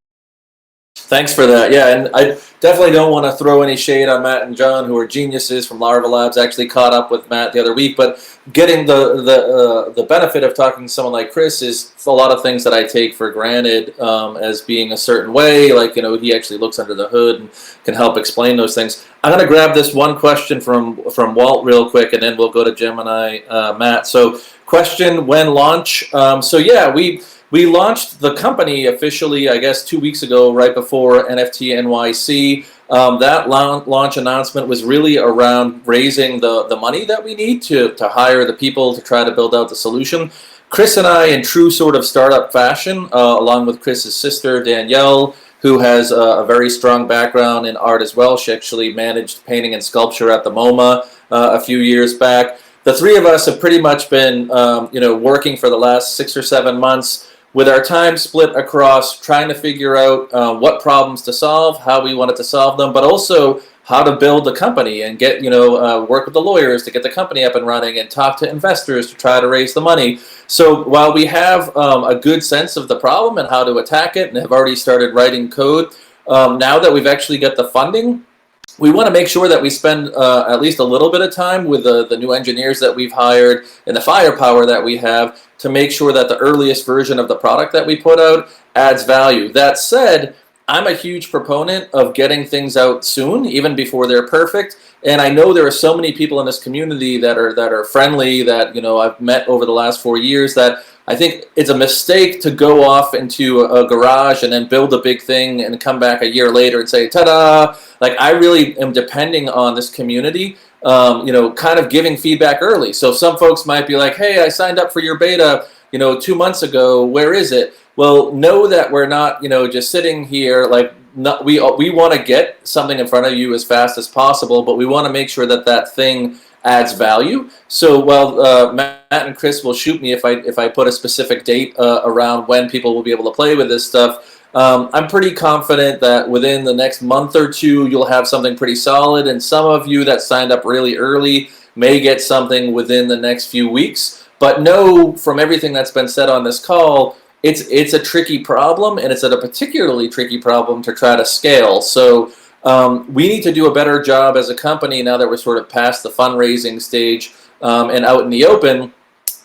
Thanks for that. Yeah, and I definitely don't want to throw any shade on Matt and John, who are geniuses from Larva Labs. I actually caught up with Matt the other week, but getting the benefit of talking to someone like Chris is a lot of things that I take for granted as being a certain way. He actually looks under the hood and can help explain those things. I'm going to grab this one question from Walt real quick, and then we'll go to Gemini, Matt. So, question: when launch? We launched the company officially, I guess, 2 weeks ago, right before NFT NYC. That launch announcement was really around raising the money that we need to hire the people to try to build out the solution. Chris and I, in true sort of startup fashion, along with Chris's sister, Danielle, who has a very strong background in art as well. She actually managed painting and sculpture at the MoMA a few years back. The three of us have pretty much been, working for the last 6 or 7 months with our time split across trying to figure out what problems to solve, how we wanted to solve them, but also how to build the company and get, work with the lawyers to get the company up and running and talk to investors to try to raise the money. So while we have a good sense of the problem and how to attack it and have already started writing code, now that we've actually got the funding, we want to make sure that we spend at least a little bit of time with the new engineers that we've hired and the firepower that we have to make sure that the earliest version of the product that we put out adds value. That said, I'm a huge proponent of getting things out soon, even before they're perfect. And I know there are so many people in this community that are friendly that I've met over the last 4 years that I think it's a mistake to go off into a garage and then build a big thing and come back a year later and say, ta-da! Like, I really am depending on this community, kind of giving feedback early. So some folks might be like, hey, I signed up for your beta, 2 months ago. Where is it? Well, know that we're not, just sitting here like, we want to get something in front of you as fast as possible, but we want to make sure that that thing adds value. So while Matt and Chris will shoot me if I put a specific date around when people will be able to play with this stuff, I'm pretty confident that within the next month or two, you'll have something pretty solid. And some of you that signed up really early may get something within the next few weeks. But know from everything that's been said on this call, it's a tricky problem, and it's a particularly tricky problem to try to scale. So we need to do a better job as a company now that we're sort of past the fundraising stage and out in the open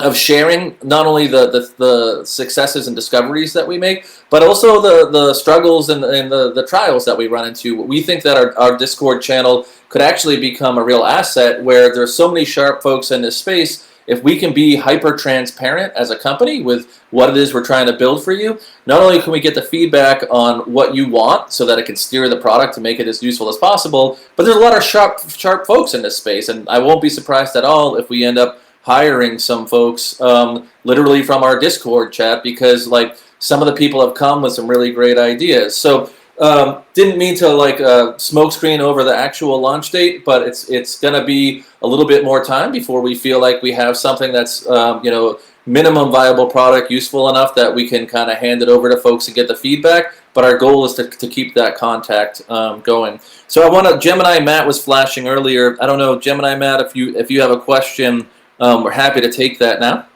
of sharing not only the successes and discoveries that we make, but also the struggles and the trials that we run into. We think that our Discord channel could actually become a real asset where there's so many sharp folks in this space. If we can be hyper transparent as a company with what it is we're trying to build for you, not only can we get the feedback on what you want so that it can steer the product to make it as useful as possible, but there's a lot of sharp folks in this space, and I won't be surprised at all if we end up hiring some folks literally from our Discord chat, because like some of the people have come with some really great ideas. So didn't mean to smokescreen over the actual launch date, but it's going to be a little bit more time before we feel like we have something that's minimum viable product, useful enough that we can kind of hand it over to folks and get the feedback. But our goal is to keep that contact going. So I want to, Gemini Matt was flashing earlier. I don't know, Gemini Matt, if you have a question, we're happy to take that now.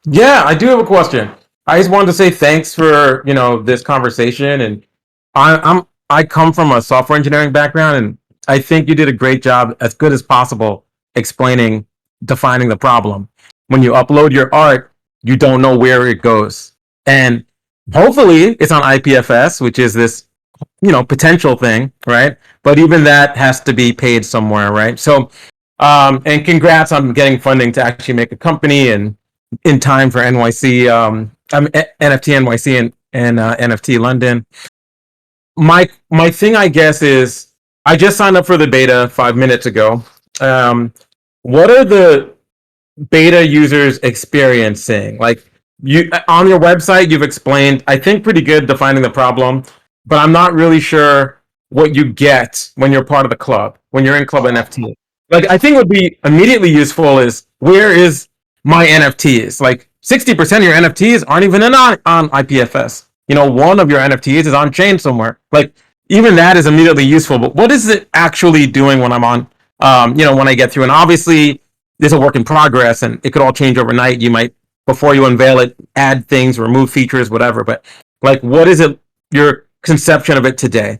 Yeah, I do have a question. I just wanted to say thanks for this conversation, and I come from a software engineering background, and I think you did a great job, as good as possible, defining the problem. When you upload your art, you don't know where it goes, and hopefully it's on IPFS, which is this potential thing, right? But even that has to be paid somewhere, right? So and congrats on getting funding to actually make a company and in time for NYC, NFT NYC and NFT London. My thing, I guess, is I just signed up for the beta 5 minutes ago. What are the beta users experiencing? Like, you on your website, you've explained, I think, pretty good defining the problem, but I'm not really sure what you get when you're part of the club, when you're in ClubNFT. Like, I think what would be immediately useful is, where is my NFTs? Like, 60% of your NFTs aren't even on IPFS. One of your NFTs is on chain somewhere. Like, even that is immediately useful. But what is it actually doing when I'm on, when I get through? And obviously, there's a work in progress, and it could all change overnight. You might, before you unveil it, add things, remove features, whatever. But like, what is it, your conception of it today?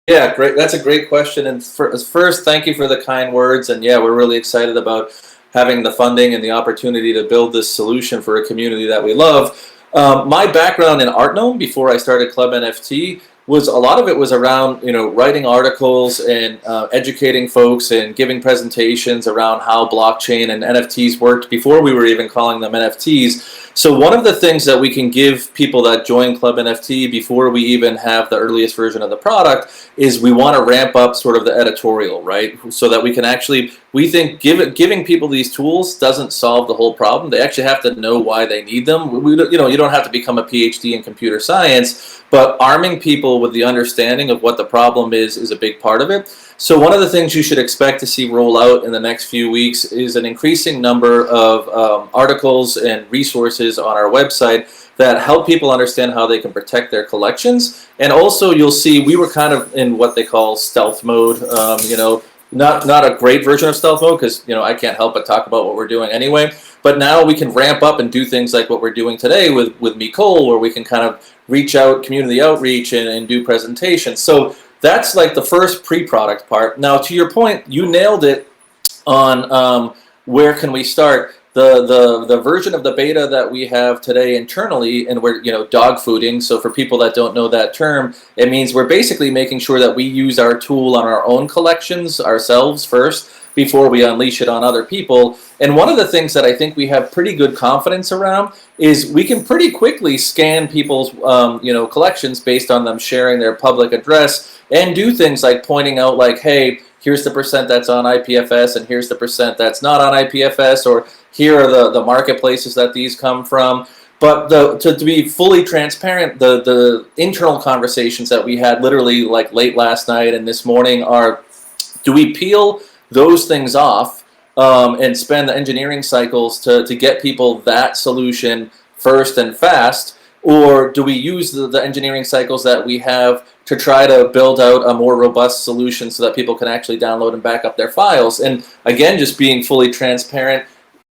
Yeah, great. That's a great question. And first, thank you for the kind words. And yeah, we're really excited about having the funding and the opportunity to build this solution for a community that we love. My background in Artnome before I started ClubNFT was, a lot of it was around, writing articles and educating folks and giving presentations around how blockchain and NFTs worked before we were even calling them NFTs. So one of the things that we can give people that join ClubNFT before we even have the earliest version of the product is we want to ramp up sort of the editorial, right? So that we we think giving people these tools doesn't solve the whole problem. They actually have to know why they need them. You know, you don't have to become a PhD in computer science, but arming people with the understanding of what the problem is a big part of it. So one of the things you should expect to see roll out in the next few weeks is an increasing number of articles and resources on our website that help people understand how they can protect their collections. And also you'll see we were kind of in what they call stealth mode, you know, not a great version of stealth mode because, you know, I can't help but talk about what we're doing anyway. But now we can ramp up and do things like what we're doing today with Nicole, where we can kind of reach out, community outreach, and do presentations. So that's like the first pre-product part. Now, to your point, you nailed it on where can we start. The version of the beta that we have today internally, and we're, you know, dog fooding. So for people that don't know that term, it means we're basically making sure that we use our tool on our own collections ourselves first before we unleash it on other people. And one of the things that I think we have pretty good confidence around is we can pretty quickly scan people's you know, collections based on them sharing their public address and do things like pointing out like, hey, here's the percent that's on IPFS and here's the percent that's not on IPFS, or here are the marketplaces that these come from. But to be fully transparent, the internal conversations that we had literally like late last night and this morning are, do we peel those things off and spend the engineering cycles to get people that solution first and fast? Or do we use the engineering cycles that we have to try to build out a more robust solution so that people can actually download and back up their files? And again, just being fully transparent,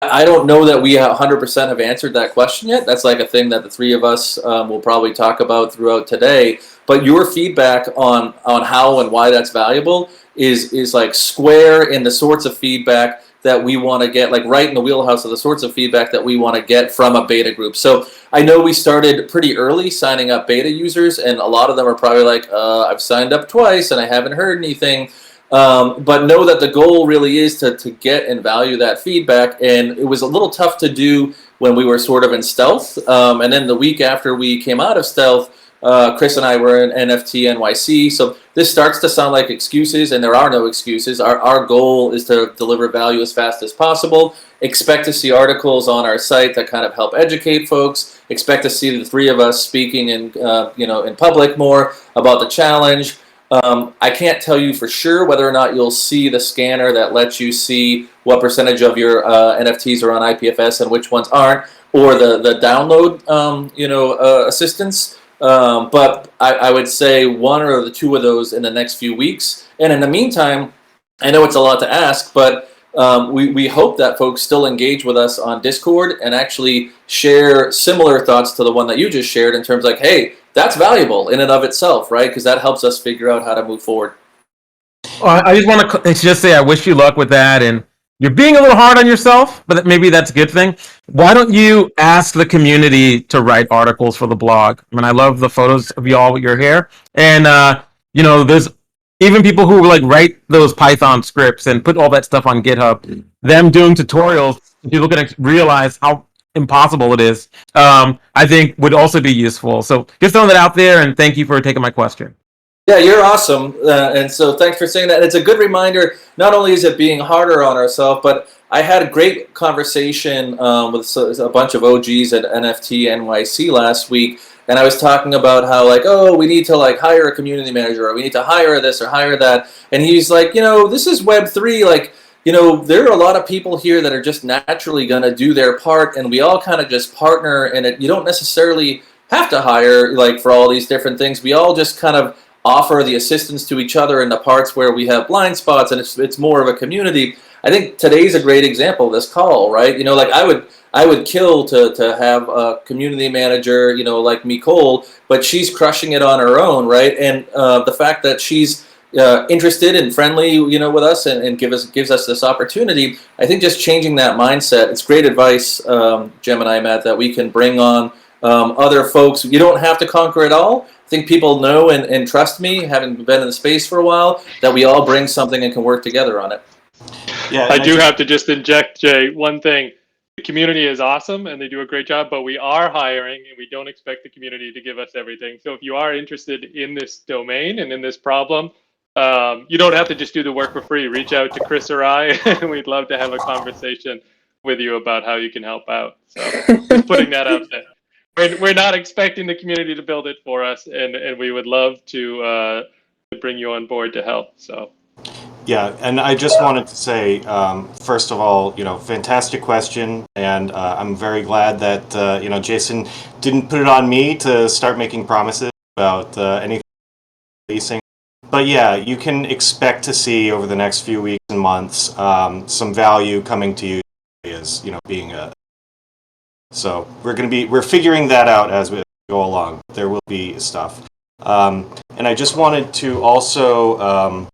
I don't know that we 100% have answered that question yet. That's like a thing that the three of us will probably talk about throughout today. But your feedback on how and why that's valuable is like square in the sorts of feedback that we want to get, like right in the wheelhouse of the sorts of feedback that we want to get from a beta group. So I know we started pretty early signing up beta users, and a lot of them are probably like, I've signed up twice and I haven't heard anything. But know that the goal really is to get and value that feedback. And it was a little tough to do when we were sort of in stealth. And then the week after we came out of stealth, Chris and I were in NFT NYC. So this starts to sound like excuses, and there are no excuses. Our goal is to deliver value as fast as possible. Expect to see articles on our site that kind of help educate folks. Expect to see the three of us speaking in, you know, in public more about the challenge. I can't tell you for sure whether or not you'll see the scanner that lets you see what percentage of your NFTs are on IPFS and which ones aren't, or the download you know, assistance. But I would say one or the two of those in the next few weeks. And in the meantime, I know it's a lot to ask, but we hope that folks still engage with us on Discord and actually share similar thoughts to the one that you just shared in terms of like, hey, that's valuable in and of itself, right? Because that helps us figure out how to move forward. I just want to just say I wish you luck with that, and you're being a little hard on yourself, but maybe that's a good thing. Why don't you ask the community to write articles for the blog? I mean, I love the photos of y'all with your hair, and you know, there's even people who like write those Python scripts and put all that stuff on GitHub. Them doing tutorials, people can realize how impossible it is. I think would also be useful. So just throwing that out there, and thank you for taking my question. Yeah, you're awesome. And so thanks for saying that. And it's a good reminder, not only is it being harder on ourselves, but I had a great conversation with a bunch of OGs at NFT NYC last week. And I was talking about how like, oh, we need to like hire a community manager, or we need to hire this or hire that. And he's like, you know, this is Web3. Like, you know, there are a lot of people here that are just naturally going to do their part. And we all kind of just partner. And you don't necessarily have to hire like for all these different things. We all just kind of offer the assistance to each other in the parts where we have blind spots, and it's more of a community. I think today's a great example of this call, right? You know, like I would kill to have a community manager, you know, like Nicole, but she's crushing it on her own, right? And the fact that she's interested and friendly, you know, with us and gives us this opportunity, I think just changing that mindset, it's great advice, Gemini Matt, that we can bring on other folks. You don't have to conquer it all. I think people know and trust me, having been in the space for a while, that we all bring something and can work together on it. Yeah, I do have to just inject, Jay, one thing. The community is awesome and they do a great job, but we are hiring and we don't expect the community to give us everything. So if you are interested in this domain and in this problem, You don't have to just do the work for free. Reach out to Chris or I, and we'd love to have a conversation with you about how you can help out. So just putting that out there. We're not expecting the community to build it for us, and we would love to bring you on board to help. So. Yeah, and I just wanted to say, first of all, fantastic question, and I'm very glad that Jason didn't put it on me to start making promises about anything releasing. But yeah, you can expect to see over the next few weeks and months some value coming to you as being a. So we're figuring that out as we go along. There will be stuff, and I just wanted to also.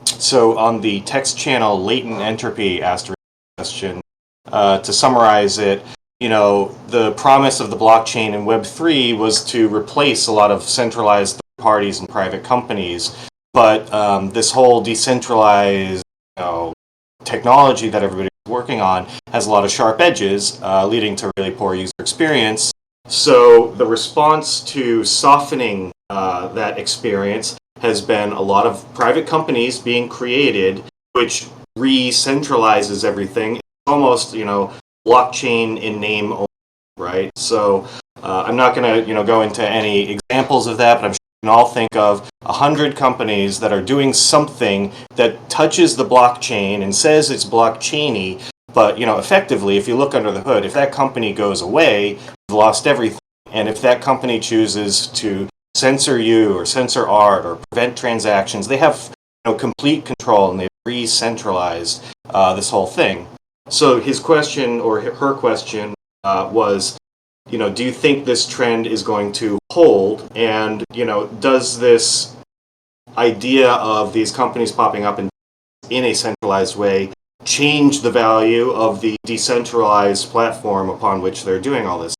So on the text channel, latent entropy asked a question. To summarize it, the promise of the blockchain in Web3 was to replace a lot of centralized parties and private companies. But this whole decentralized technology that everybody's working on has a lot of sharp edges, leading to really poor user experience. So the response to softening that experience has been a lot of private companies being created, which re-centralizes everything. It's almost, blockchain in name only, right? So I'm not going to, go into any examples of that, but I'm sure you can all think of 100 companies that are doing something that touches the blockchain and says it's blockchainy, but, effectively, if you look under the hood, if that company goes away, you've lost everything. And if that company chooses to censor you or censor art or prevent transactions, they have complete control, and they've re-centralized this whole thing. So his question, or her question, was, do you think this trend is going to hold? And does this idea of these companies popping up in a centralized way change the value of the decentralized platform upon which they're doing all this?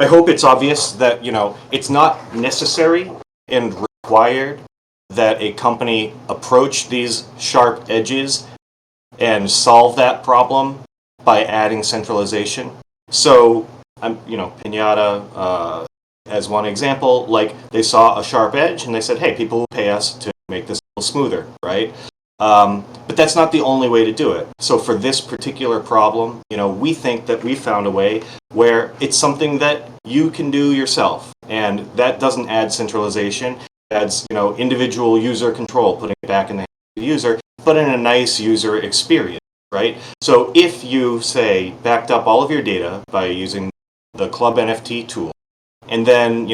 I hope it's obvious that, it's not necessary and required that a company approach these sharp edges and solve that problem by adding centralization. So, Pinata, as one example, like they saw a sharp edge and they said, hey, people will pay us to make this a little smoother, right? But that's not the only way to do it. So for this particular problem, we think that we found a way where it's something that you can do yourself. And that doesn't add centralization. It adds, individual user control, putting it back in the hands of the user, but in a nice user experience, right? So if you, say, backed up all of your data by using the ClubNFT tool, and then,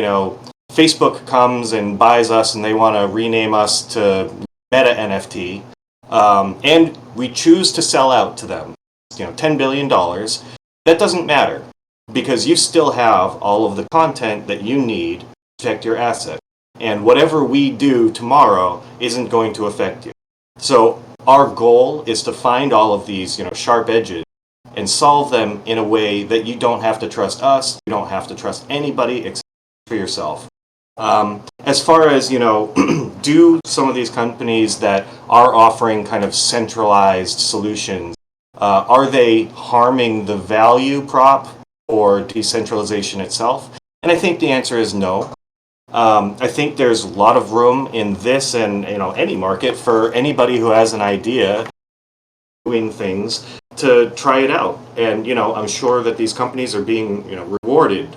Facebook comes and buys us and they want to rename us to Meta NFT, and we choose to sell out to them, $10 billion, that doesn't matter because you still have all of the content that you need to protect your asset. And whatever we do tomorrow isn't going to affect you. So our goal is to find all of these, sharp edges and solve them in a way that you don't have to trust us, you don't have to trust anybody except for yourself. As far as, do some of these companies that are offering kind of centralized solutions, are they harming the value prop or decentralization itself? And I think the answer is no. I think there's a lot of room in this and any market for anybody who has an idea doing things to try it out. And I'm sure that these companies are being rewarded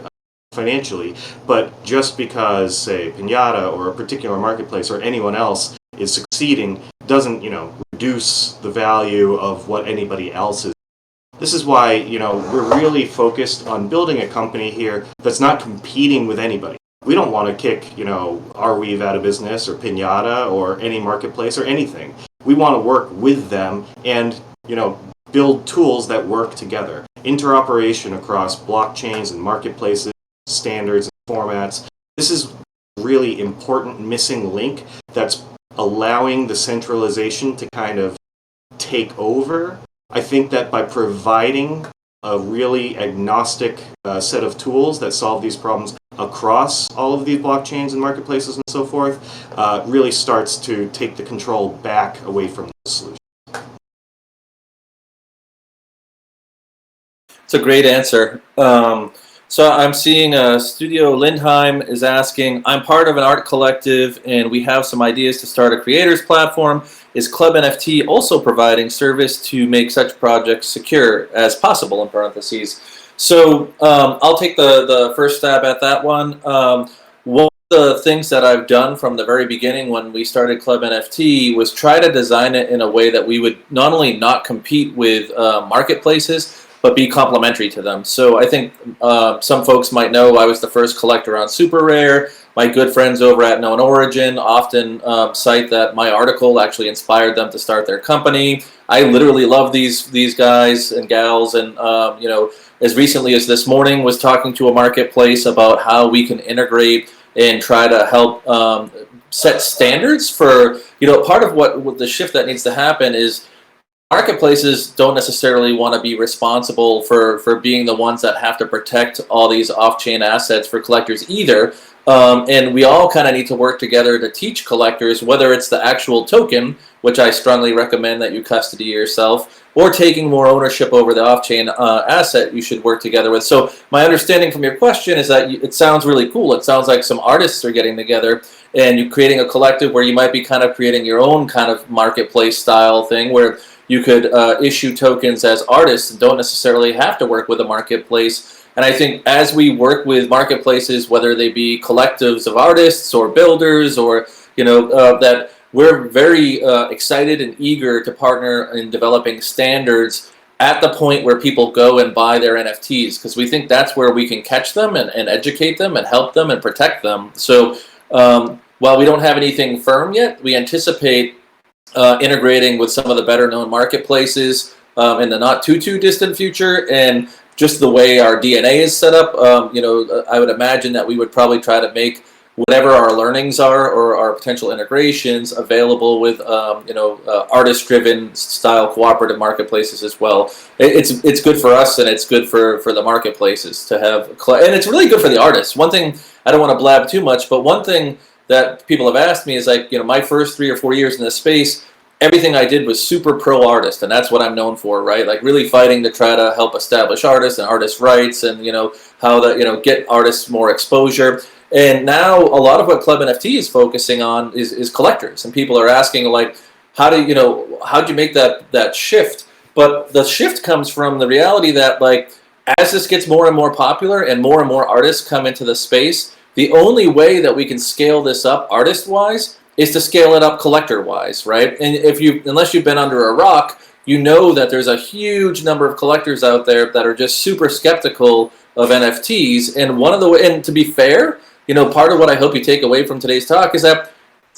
financially, but just because, say, Pinata or a particular marketplace or anyone else is succeeding doesn't, reduce the value of what anybody else is. This is why, we're really focused on building a company here that's not competing with anybody. We don't want to kick, Arweave out of business or Pinata or any marketplace or anything. We want to work with them and, build tools that work together. Interoperation across blockchains and marketplaces, standards and formats. This is really important missing link that's allowing the centralization to kind of take over. I think that by providing a really agnostic set of tools that solve these problems across all of these blockchains and marketplaces and so forth, really starts to take the control back away from the solution. It's a great answer. So I'm seeing Studio Lindheim is asking, I'm part of an art collective and we have some ideas to start a creators platform. Is ClubNFT also providing service to make such projects secure as possible, in parentheses? So I'll take the first stab at that one. One of the things that I've done from the very beginning when we started ClubNFT was try to design it in a way that we would not only not compete with marketplaces, but be complementary to them. So I think some folks might know I was the first collector on Super Rare. My good friends over at Known Origin often cite that my article actually inspired them to start their company. I literally love these guys and gals, and you know, as recently as this morning was talking to a marketplace about how we can integrate and try to help set standards for, you know, part of what the shift that needs to happen is marketplaces don't necessarily want to be responsible for being the ones that have to protect all these off-chain assets for collectors either. And we all kind of need to work together to teach collectors, whether it's the actual token, which I strongly recommend that you custody yourself, or taking more ownership over the off-chain asset you should work together with. So my understanding from your question is that it sounds really cool. It sounds like some artists are getting together and you're creating a collective where you might be kind of creating your own kind of marketplace style thing where you could issue tokens as artists and don't necessarily have to work with a marketplace. And I think as we work with marketplaces, whether they be collectives of artists or builders or, you know, that we're very excited and eager to partner in developing standards at the point where people go and buy their NFTs, because we think that's where we can catch them and educate them and help them and protect them. So while we don't have anything firm yet, we anticipate integrating with some of the better known marketplaces in the not too distant future. And just the way our DNA is set up, you know, I would imagine that we would probably try to make whatever our learnings are or our potential integrations available with, you know, artist-driven style cooperative marketplaces as well. It's good for us and it's good for the marketplaces to have, and it's really good for the artists. One thing, I don't want to blab too much, but one thing that people have asked me is, like, you know, my first 3 or 4 years in this space, everything I did was super pro artist, and that's what I'm known for, right? Like really fighting to try to help establish artists and artists' rights, and you know how to, you know, get artists more exposure. And now a lot of what ClubNFT is focusing on is collectors, and people are asking, like, how'd you make that shift? But the shift comes from the reality that, like, as this gets more and more popular and more artists come into the space, the only way that we can scale this up artist-wise is to scale it up collector-wise, right? And unless you've been under a rock, you know that there's a huge number of collectors out there that are just super skeptical of NFTs. And to be fair, you know, part of what I hope you take away from today's talk is that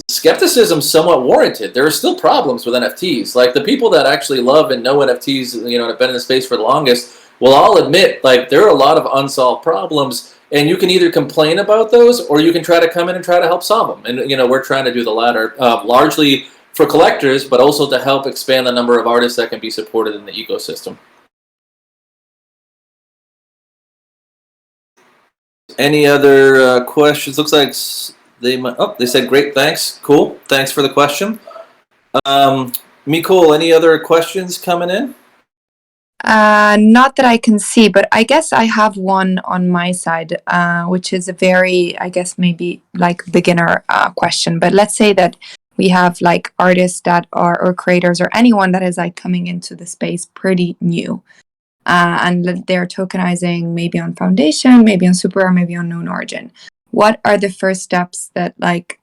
skepticism is somewhat warranted. There are still problems with NFTs. Like the people that actually love and know NFTs, you know, have been in the space for the longest, will all admit, like, there are a lot of unsolved problems. And you can either complain about those or you can try to come in and try to help solve them. And, you know, we're trying to do the latter, largely for collectors, but also to help expand the number of artists that can be supported in the ecosystem. Any other questions? Looks like they said great, thanks. Cool, thanks for the question. Mikol, any other questions coming in? Not that I can see, but I guess I have one on my side, which is a very, I guess, maybe like beginner question. But let's say that we have like artists that are, or creators, or anyone that is like coming into the space pretty new, and they're tokenizing maybe on Foundation, maybe on Super, or maybe on Known Origin. What are the first steps that like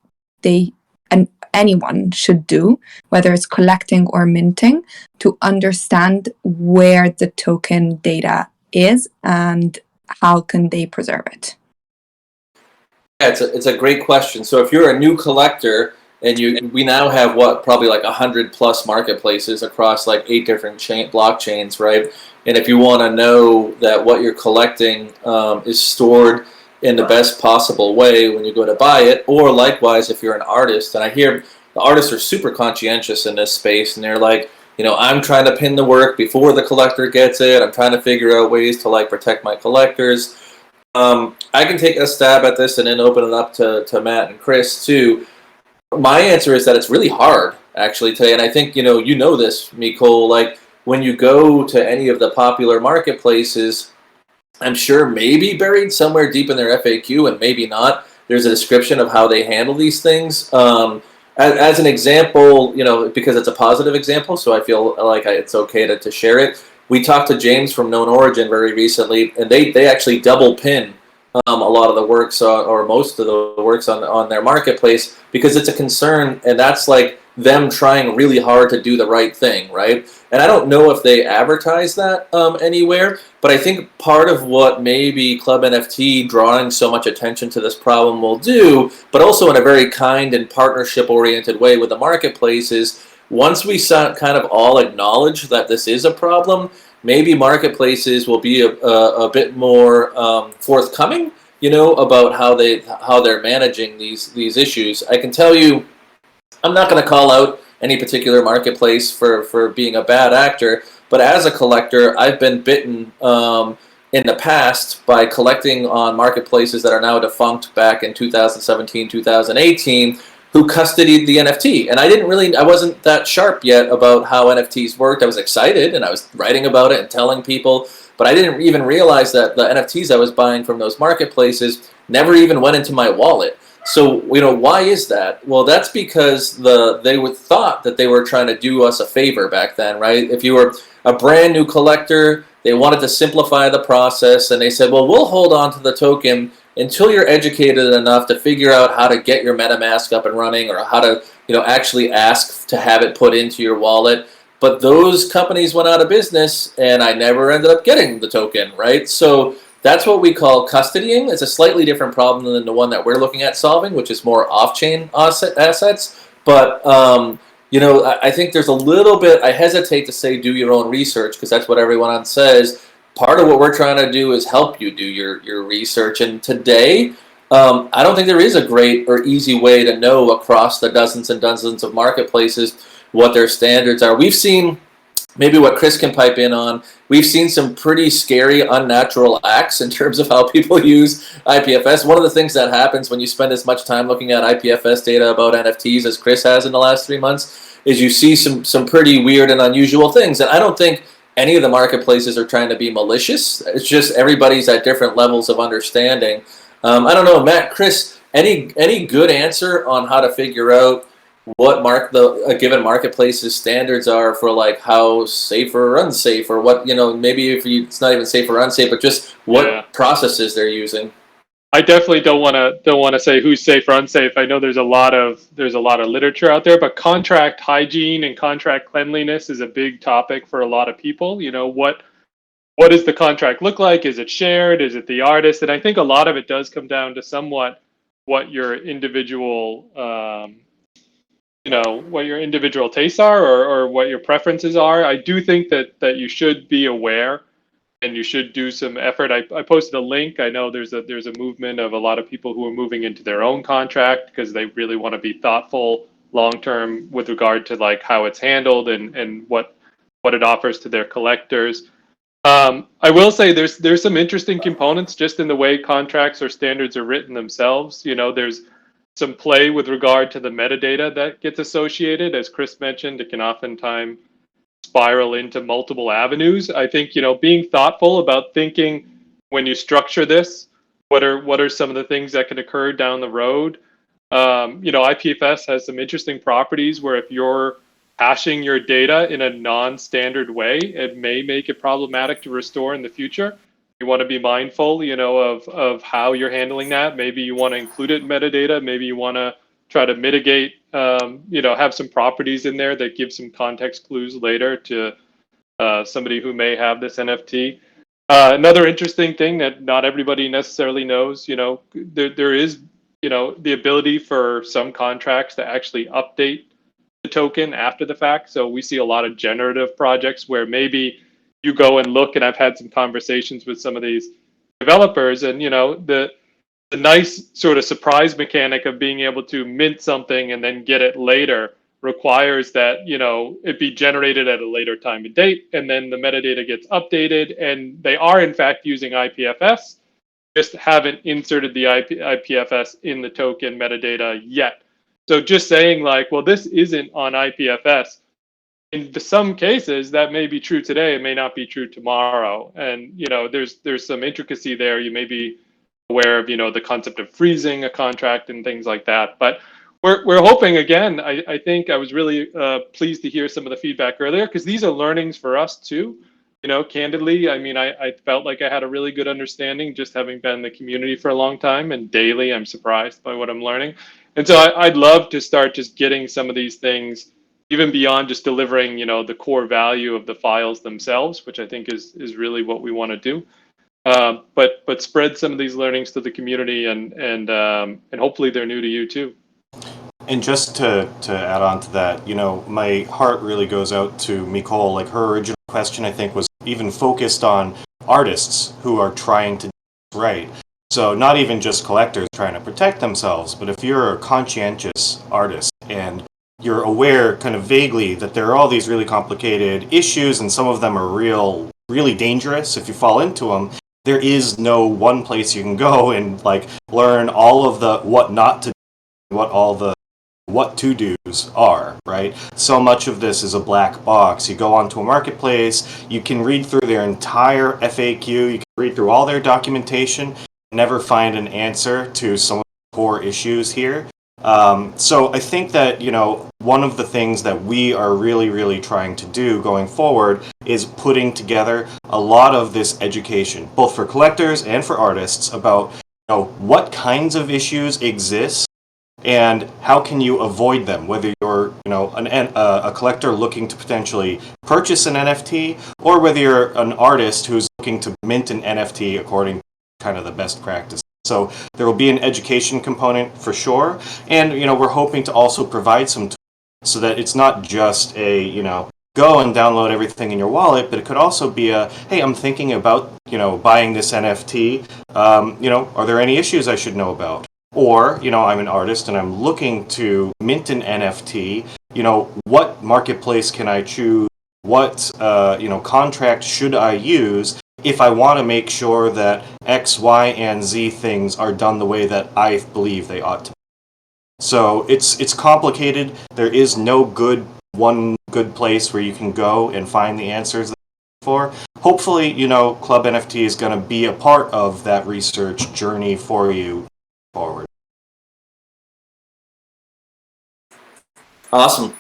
anyone should do, whether it's collecting or minting, to understand where the token data is and how can they preserve it? Yeah, it's a great question. So if you're a new collector, and we now have probably like 100+ marketplaces across like 8 different blockchains, right? And if you want to know that what you're collecting is stored in the best possible way when you go to buy it, or likewise if you're an artist, and I hear the artists are super conscientious in this space, and they're like, you know, I'm trying to pin the work before the collector gets it. I'm trying to figure out ways to like protect my collectors. I can take a stab at this and then open it up to Matt and Chris too. My answer is that it's really hard actually today, and I think you know this, Mikol. Like when you go to any of the popular marketplaces, I'm sure maybe buried somewhere deep in their FAQ, and maybe not, there's a description of how they handle these things. As an example, because it's a positive example, so I feel like it's okay to share it. We talked to James from Known Origin very recently, and they actually double pin a lot of the works or most of the works on their marketplace because it's a concern, and that's like them trying really hard to do the right thing, right? And I don't know if they advertise that anywhere, but I think part of what maybe ClubNFT drawing so much attention to this problem will do, but also in a very kind and partnership-oriented way with the marketplace, is once we kind of all acknowledge that this is a problem, maybe marketplaces will be a bit more forthcoming, about how they're managing these issues. I can tell you, I'm not going to call out any particular marketplace for being a bad actor, but as a collector, I've been bitten in the past by collecting on marketplaces that are now defunct back in 2017, 2018, who custodied the NFT. And I wasn't that sharp yet about how NFTs worked. I was excited and I was writing about it and telling people, but I didn't even realize that the NFTs I was buying from those marketplaces never even went into my wallet. So, why is that? Well, that's because they thought that they were trying to do us a favor back then, right? If you were a brand new collector, they wanted to simplify the process, and they said, well, we'll hold on to the token until you're educated enough to figure out how to get your MetaMask up and running, or how to, actually ask to have it put into your wallet. But those companies went out of business, and I never ended up getting the token, right? So that's what we call custodying. It's a slightly different problem than the one that we're looking at solving, which is more off-chain assets. But, I think there's a little bit, I hesitate to say do your own research, because that's what everyone says. Part of what we're trying to do is help you do your research. And today, I don't think there is a great or easy way to know across the dozens and dozens of marketplaces what their standards are. We've seen, maybe what Chris can pipe in on, we've seen some pretty scary, unnatural acts in terms of how people use IPFS. One of the things that happens when you spend as much time looking at IPFS data about NFTs as Chris has in the last 3 months is you see some pretty weird and unusual things. And I don't think any of the marketplaces are trying to be malicious. It's just everybody's at different levels of understanding. I don't know, Matt, Chris, any good answer on how to figure out what a given marketplace's standards are for like how safe or unsafe, or what, maybe it's not even safe or unsafe, but just what processes they're using? I definitely don't want to say who's safe or unsafe. I know there's a lot of literature out there, but contract hygiene and contract cleanliness is a big topic for a lot of people. What does the contract look like? Is it shared? Is it the artist? And I think a lot of it does come down to somewhat what your individual what your individual tastes are, or what your preferences are. I do think that you should be aware, and you should do some effort. I posted a link. I know there's a movement of a lot of people who are moving into their own contract because they really want to be thoughtful long term with regard to like how it's handled and what it offers to their collectors. I will say there's some interesting components just in the way contracts or standards are written themselves. There's some play with regard to the metadata that gets associated. As Chris mentioned, it can oftentimes spiral into multiple avenues. I think, being thoughtful about thinking when you structure this, what are some of the things that can occur down the road? IPFS has some interesting properties where if you're hashing your data in a non-standard way, it may make it problematic to restore in the future. You want to be mindful, of how you're handling that. Maybe you want to include it in metadata. Maybe you want to try to mitigate, have some properties in there that give some context clues later to somebody who may have this NFT. Another interesting thing that not everybody necessarily knows, there is, the ability for some contracts to actually update the token after the fact. So we see a lot of generative projects where maybe you go and look, and I've had some conversations with some of these developers, and the nice sort of surprise mechanic of being able to mint something and then get it later requires that it be generated at a later time and date, and then the metadata gets updated, and they are in fact using IPFS, just haven't inserted the IPFS in the token metadata yet. So just saying like, well, this isn't on IPFS, in some cases that may be true today, it may not be true tomorrow. And there's some intricacy there. You may be aware of the concept of freezing a contract and things like that. But we're hoping, again, I think I was really pleased to hear some of the feedback earlier, because these are learnings for us too. Candidly, I mean, I felt like I had a really good understanding just having been in the community for a long time, and daily I'm surprised by what I'm learning. And so I'd love to start just getting some of these things even beyond just delivering, the core value of the files themselves, which I think is really what we want to do. But spread some of these learnings to the community, and hopefully they're new to you too. And just to add on to that, my heart really goes out to Nicole. Like, her original question, I think, was even focused on artists who are trying to do this right. So not even just collectors trying to protect themselves, but if you're a conscientious artist and you're aware kind of vaguely that there are all these really complicated issues, and some of them are really dangerous if you fall into them, there is no one place you can go and like learn all of the what not to do, what to do's are, right? So much of this is a black box. You go onto a marketplace, you can read through their entire FAQ, you can read through all their documentation, never find an answer to some of the core issues here. So I think that, one of the things that we are really trying to do going forward is putting together a lot of this education, both for collectors and for artists, about what kinds of issues exist and how can you avoid them, whether you're a collector looking to potentially purchase an NFT, or whether you're an artist who's looking to mint an NFT according to kind of the best practice. So there will be an education component for sure, and we're hoping to also provide some tools so that it's not just a go and download everything in your wallet, but it could also be a, hey, I'm thinking about buying this NFT. Are there any issues I should know about? Or, I'm an artist and I'm looking to mint an NFT. What marketplace can I choose? What contract should I use if I want to make sure that X, Y, and Z things are done the way that I believe they ought to be? So it's complicated. There is no one good place where you can go and find the answers for. Hopefully, Club NFT is going to be a part of that research journey for you forward. Awesome.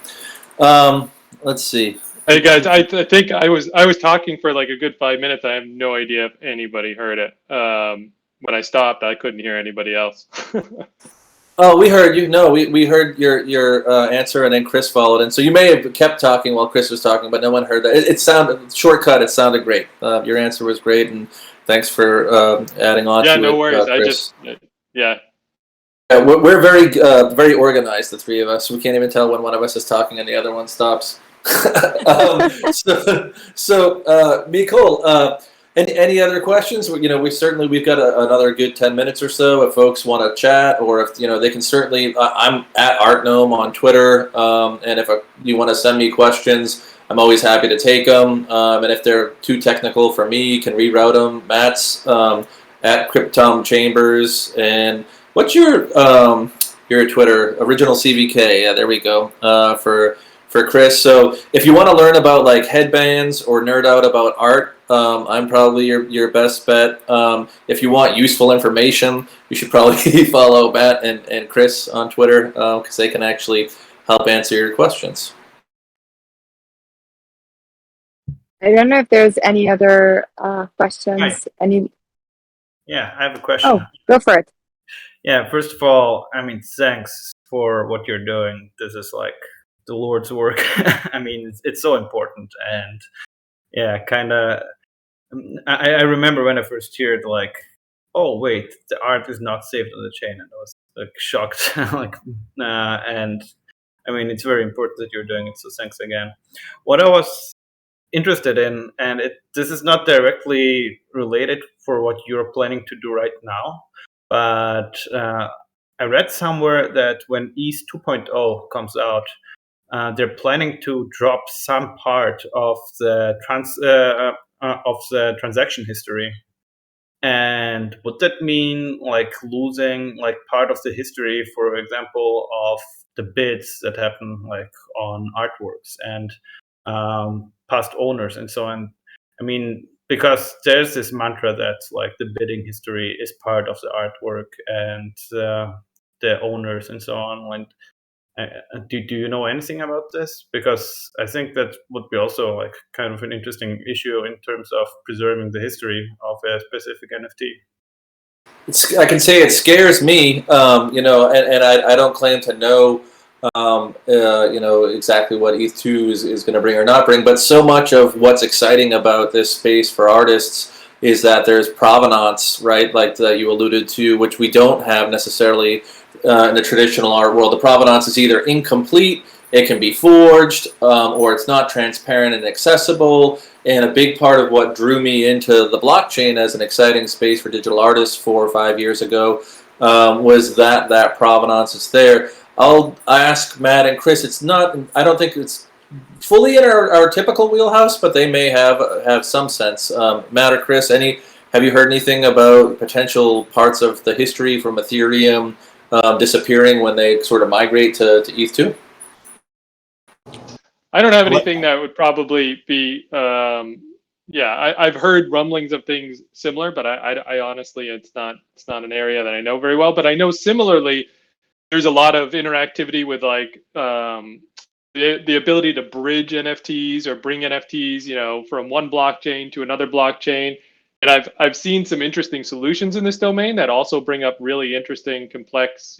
Let's see. Hey guys, I think I was talking for like a good 5 minutes. I have no idea if anybody heard it. When I stopped, I couldn't hear anybody else. Oh, we heard you. No, we heard your answer, and then Chris followed. And so you may have kept talking while Chris was talking, but no one heard that. It sounded shortcut. It sounded great. Your answer was great, and thanks for adding on to it. Yeah, no worries. Chris. Yeah. We're very organized, the three of us. We can't even tell when one of us is talking and the other one stops. So Nicole, any other questions? We've got another good 10 minutes or so if folks want to chat, or if they can certainly. I'm at Artnome on Twitter, and if you want to send me questions, I'm always happy to take them. And if they're too technical for me, you can reroute them. Matt's at Cryptom Chambers. And what's your Twitter? Original CVK. Yeah, there we go. For Chris. So if you want to learn about like headbands or nerd out about art, I'm probably your best bet. If you want useful information, you should probably follow Matt and Chris on Twitter, because they can actually help answer your questions. I don't know if there's any other questions. Hi. Yeah, I have a question. Oh, go for it. Yeah, first of all, thanks for what you're doing. This is like the Lord's work. It's so important. And yeah, kind of, I remember when I first heard like, oh wait, the art is not saved on the chain, and I was like shocked. And it's very important that you're doing it. So thanks again. What I was interested in, and this is not directly related for what you're planning to do right now, but I read somewhere that when ETH 2.0 comes out, they're planning to drop some part of the transaction history. And would that mean like losing like part of the history, for example, of the bids that happen like on artworks? And past owners and so on. I mean, because there's this mantra that like the bidding history is part of the artwork and the owners and so on. And do you know anything about this? Because I think that would be also like kind of an interesting issue in terms of preserving the history of a specific NFT. I can say it scares me, and I don't claim to know, exactly what ETH2 is going to bring or not bring. But so much of what's exciting about this space for artists is that there's provenance, right? Like that you alluded to, which we don't have necessarily in the traditional art world. The provenance is either incomplete, it can be forged, or it's not transparent and accessible. And a big part of what drew me into the blockchain as an exciting space for digital artists 4 or 5 years ago was that provenance is there. I'll ask Matt and Chris. It's not. I don't think it's fully in our typical wheelhouse, but they may have some sense. Matt or Chris, have you heard anything about potential parts of the history from Ethereum disappearing when they sort of migrate to ETH2? I don't have anything that would probably be. I've heard rumblings of things similar, but I honestly, it's not an area that I know very well. But I know similarly, there's a lot of interactivity with like the ability to bridge NFTs or bring NFTs, from one blockchain to another blockchain. And I've seen some interesting solutions in this domain that also bring up really interesting, complex,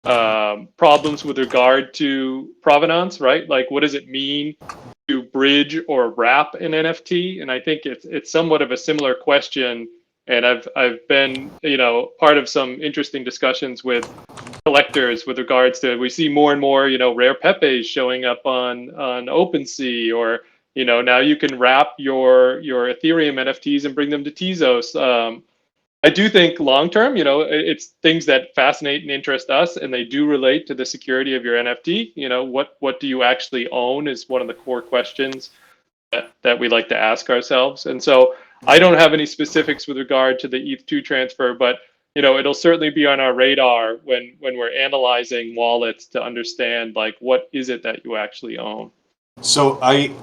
problems with regard to provenance, right? Like, what does it mean to bridge or wrap an NFT? And I think it's somewhat of a similar question. And I've been, part of some interesting discussions with collectors with regards to, we see more and more, rare Pepes showing up on OpenSea, or now you can wrap your Ethereum NFTs and bring them to Tezos. I do think long term, it's things that fascinate and interest us, and they do relate to the security of your NFT. What do you actually own is one of the core questions that we like to ask ourselves. And so I don't have any specifics with regard to the ETH2 transfer, but it'll certainly be on our radar when we're analyzing wallets to understand, like, what is it that you actually own. So I'm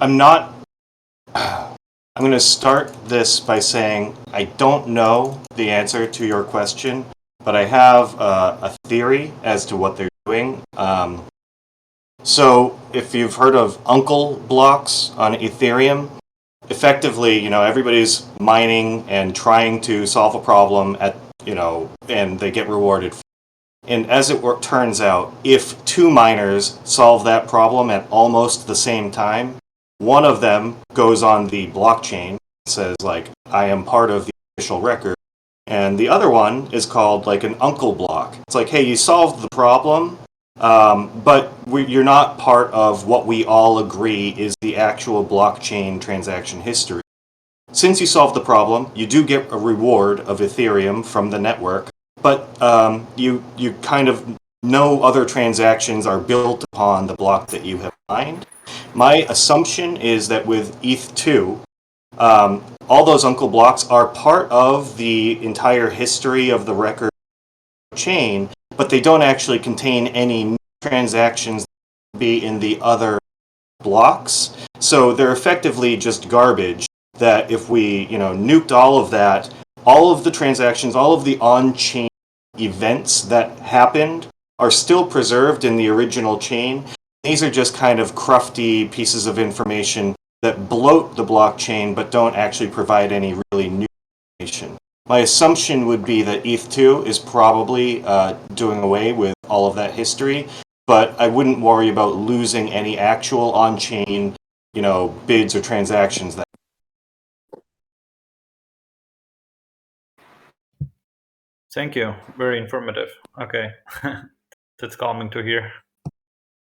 going to start this by saying I don't know the answer to your question, but I have a theory as to what they're doing. So if you've heard of uncle blocks on Ethereum, effectively, everybody's mining and trying to solve a problem and they get rewarded. And as it turns out, if 2 miners solve that problem at almost the same time, one of them goes on the blockchain, says like, I am part of the official record, and the other one is called like an uncle block. It's like, hey, you solved the problem, but you're not part of what we all agree is the actual blockchain transaction history. Since you solved the problem, you do get a reward of Ethereum from the network, but you kind of no other transactions are built upon the block that you have mined. My assumption is that with ETH2, all those uncle blocks are part of the entire history of the record chain, but they don't actually contain any transactions that be in the other blocks. So they're effectively just garbage that if we, nuked all of that, all of the transactions, all of the on-chain events that happened are still preserved in the original chain. These are just kind of crufty pieces of information that bloat the blockchain but don't actually provide any really new information. My assumption would be that ETH2 is probably doing away with all of that history, but I wouldn't worry about losing any actual on-chain, bids or transactions. Thank you. Very informative. Okay. That's calming to hear.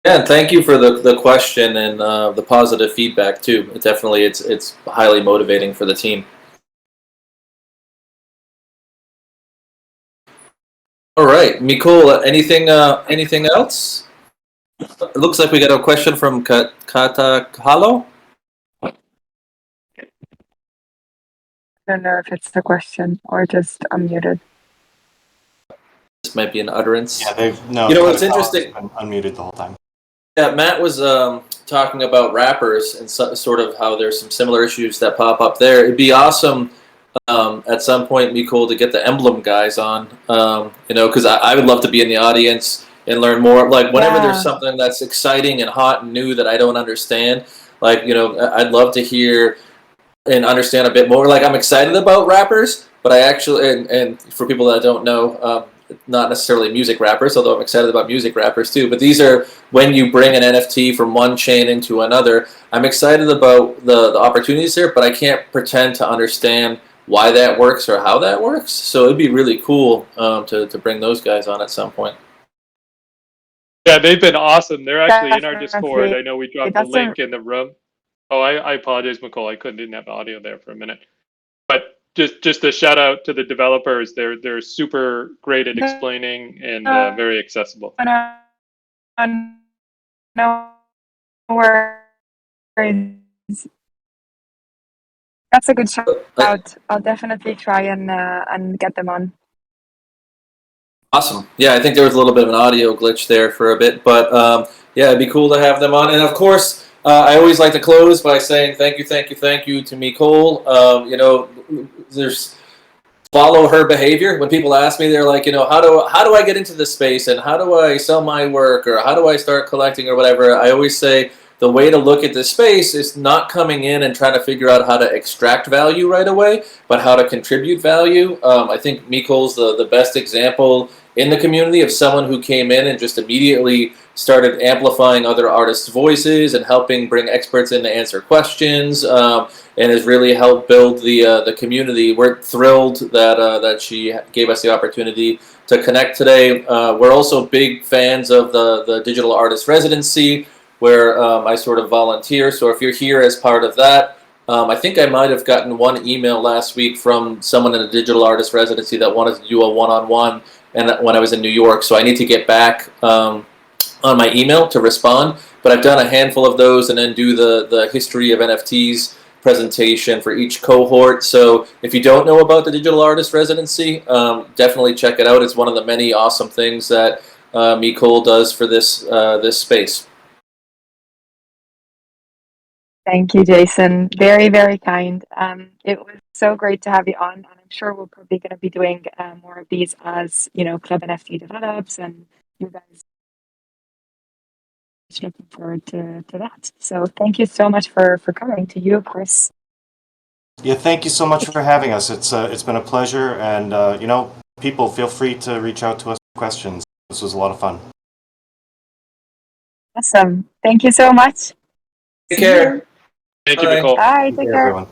Yeah, and thank you for the question and the positive feedback too. It's highly motivating for the team. All right, Mikol, anything else? It looks like we got a question from Kata Halo. I don't know if it's the question or just unmuted. This might be an utterance. Yeah, it's interesting. Been unmuted the whole time. Yeah, Matt was talking about rappers and sort of how there's some similar issues that pop up there. It'd be awesome at some point, be cool to get the Emblem guys on, because I would love to be in the audience and learn more. Like whenever there's something that's exciting and hot and new that I don't understand, I'd love to hear and understand a bit more. Like I'm excited about rappers, but I actually, and for people that don't know, not necessarily music rappers, although I'm excited about music rappers too, but these are when you bring an NFT from one chain into another. I'm excited about the opportunities there, but I can't pretend to understand why that works or how that works. So it'd be really cool to bring those guys on at some point. Yeah, they've been awesome. They're actually in our Discord. I know we dropped the link in the room. Oh, I apologize, Nicole. I didn't have audio there for a minute. But just a shout out to the developers. They're super great at explaining and very accessible. No worries. That's a good shout out. I'll definitely try and get them on. Awesome. Yeah, I think there was a little bit of an audio glitch there for a bit, but yeah, it'd be cool to have them on. And of course, I always like to close by saying thank you to Nicole. There's follow her behavior. When people ask me, they're like, how do I get into this space and how do I sell my work or how do I start collecting or whatever? I always say the way to look at this space is not coming in and trying to figure out how to extract value right away, but how to contribute value. I think Nicole's the best example in the community of someone who came in and just immediately started amplifying other artists' voices and helping bring experts in to answer questions, and has really helped build the community. We're thrilled that she gave us the opportunity to connect today. We're also big fans of the Digital Artist Residency, where I sort of volunteer. So if you're here as part of that, I think I might have gotten one email last week from someone in a Digital Artist Residency that wanted to do a one-on-one, and when I was in New York. So I need to get back on my email to respond. But I've done a handful of those and then do the history of NFTs presentation for each cohort. So if you don't know about the Digital Artist Residency, definitely check it out. It's one of the many awesome things that Nicole does for this space. Thank you, Jason. Very, very kind. It was so great to have you on, and I'm sure we're probably going to be doing more of these as ClubNFT develops, and you guys looking forward to that. So thank you so much for coming. To you, Chris. Yeah, thank you so much for having us. It's been a pleasure, and people, feel free to reach out to us with questions. This was a lot of fun. Awesome. Thank you so much. Take care. Thank you, Bye. Nicole. Bye. Take care. Everyone.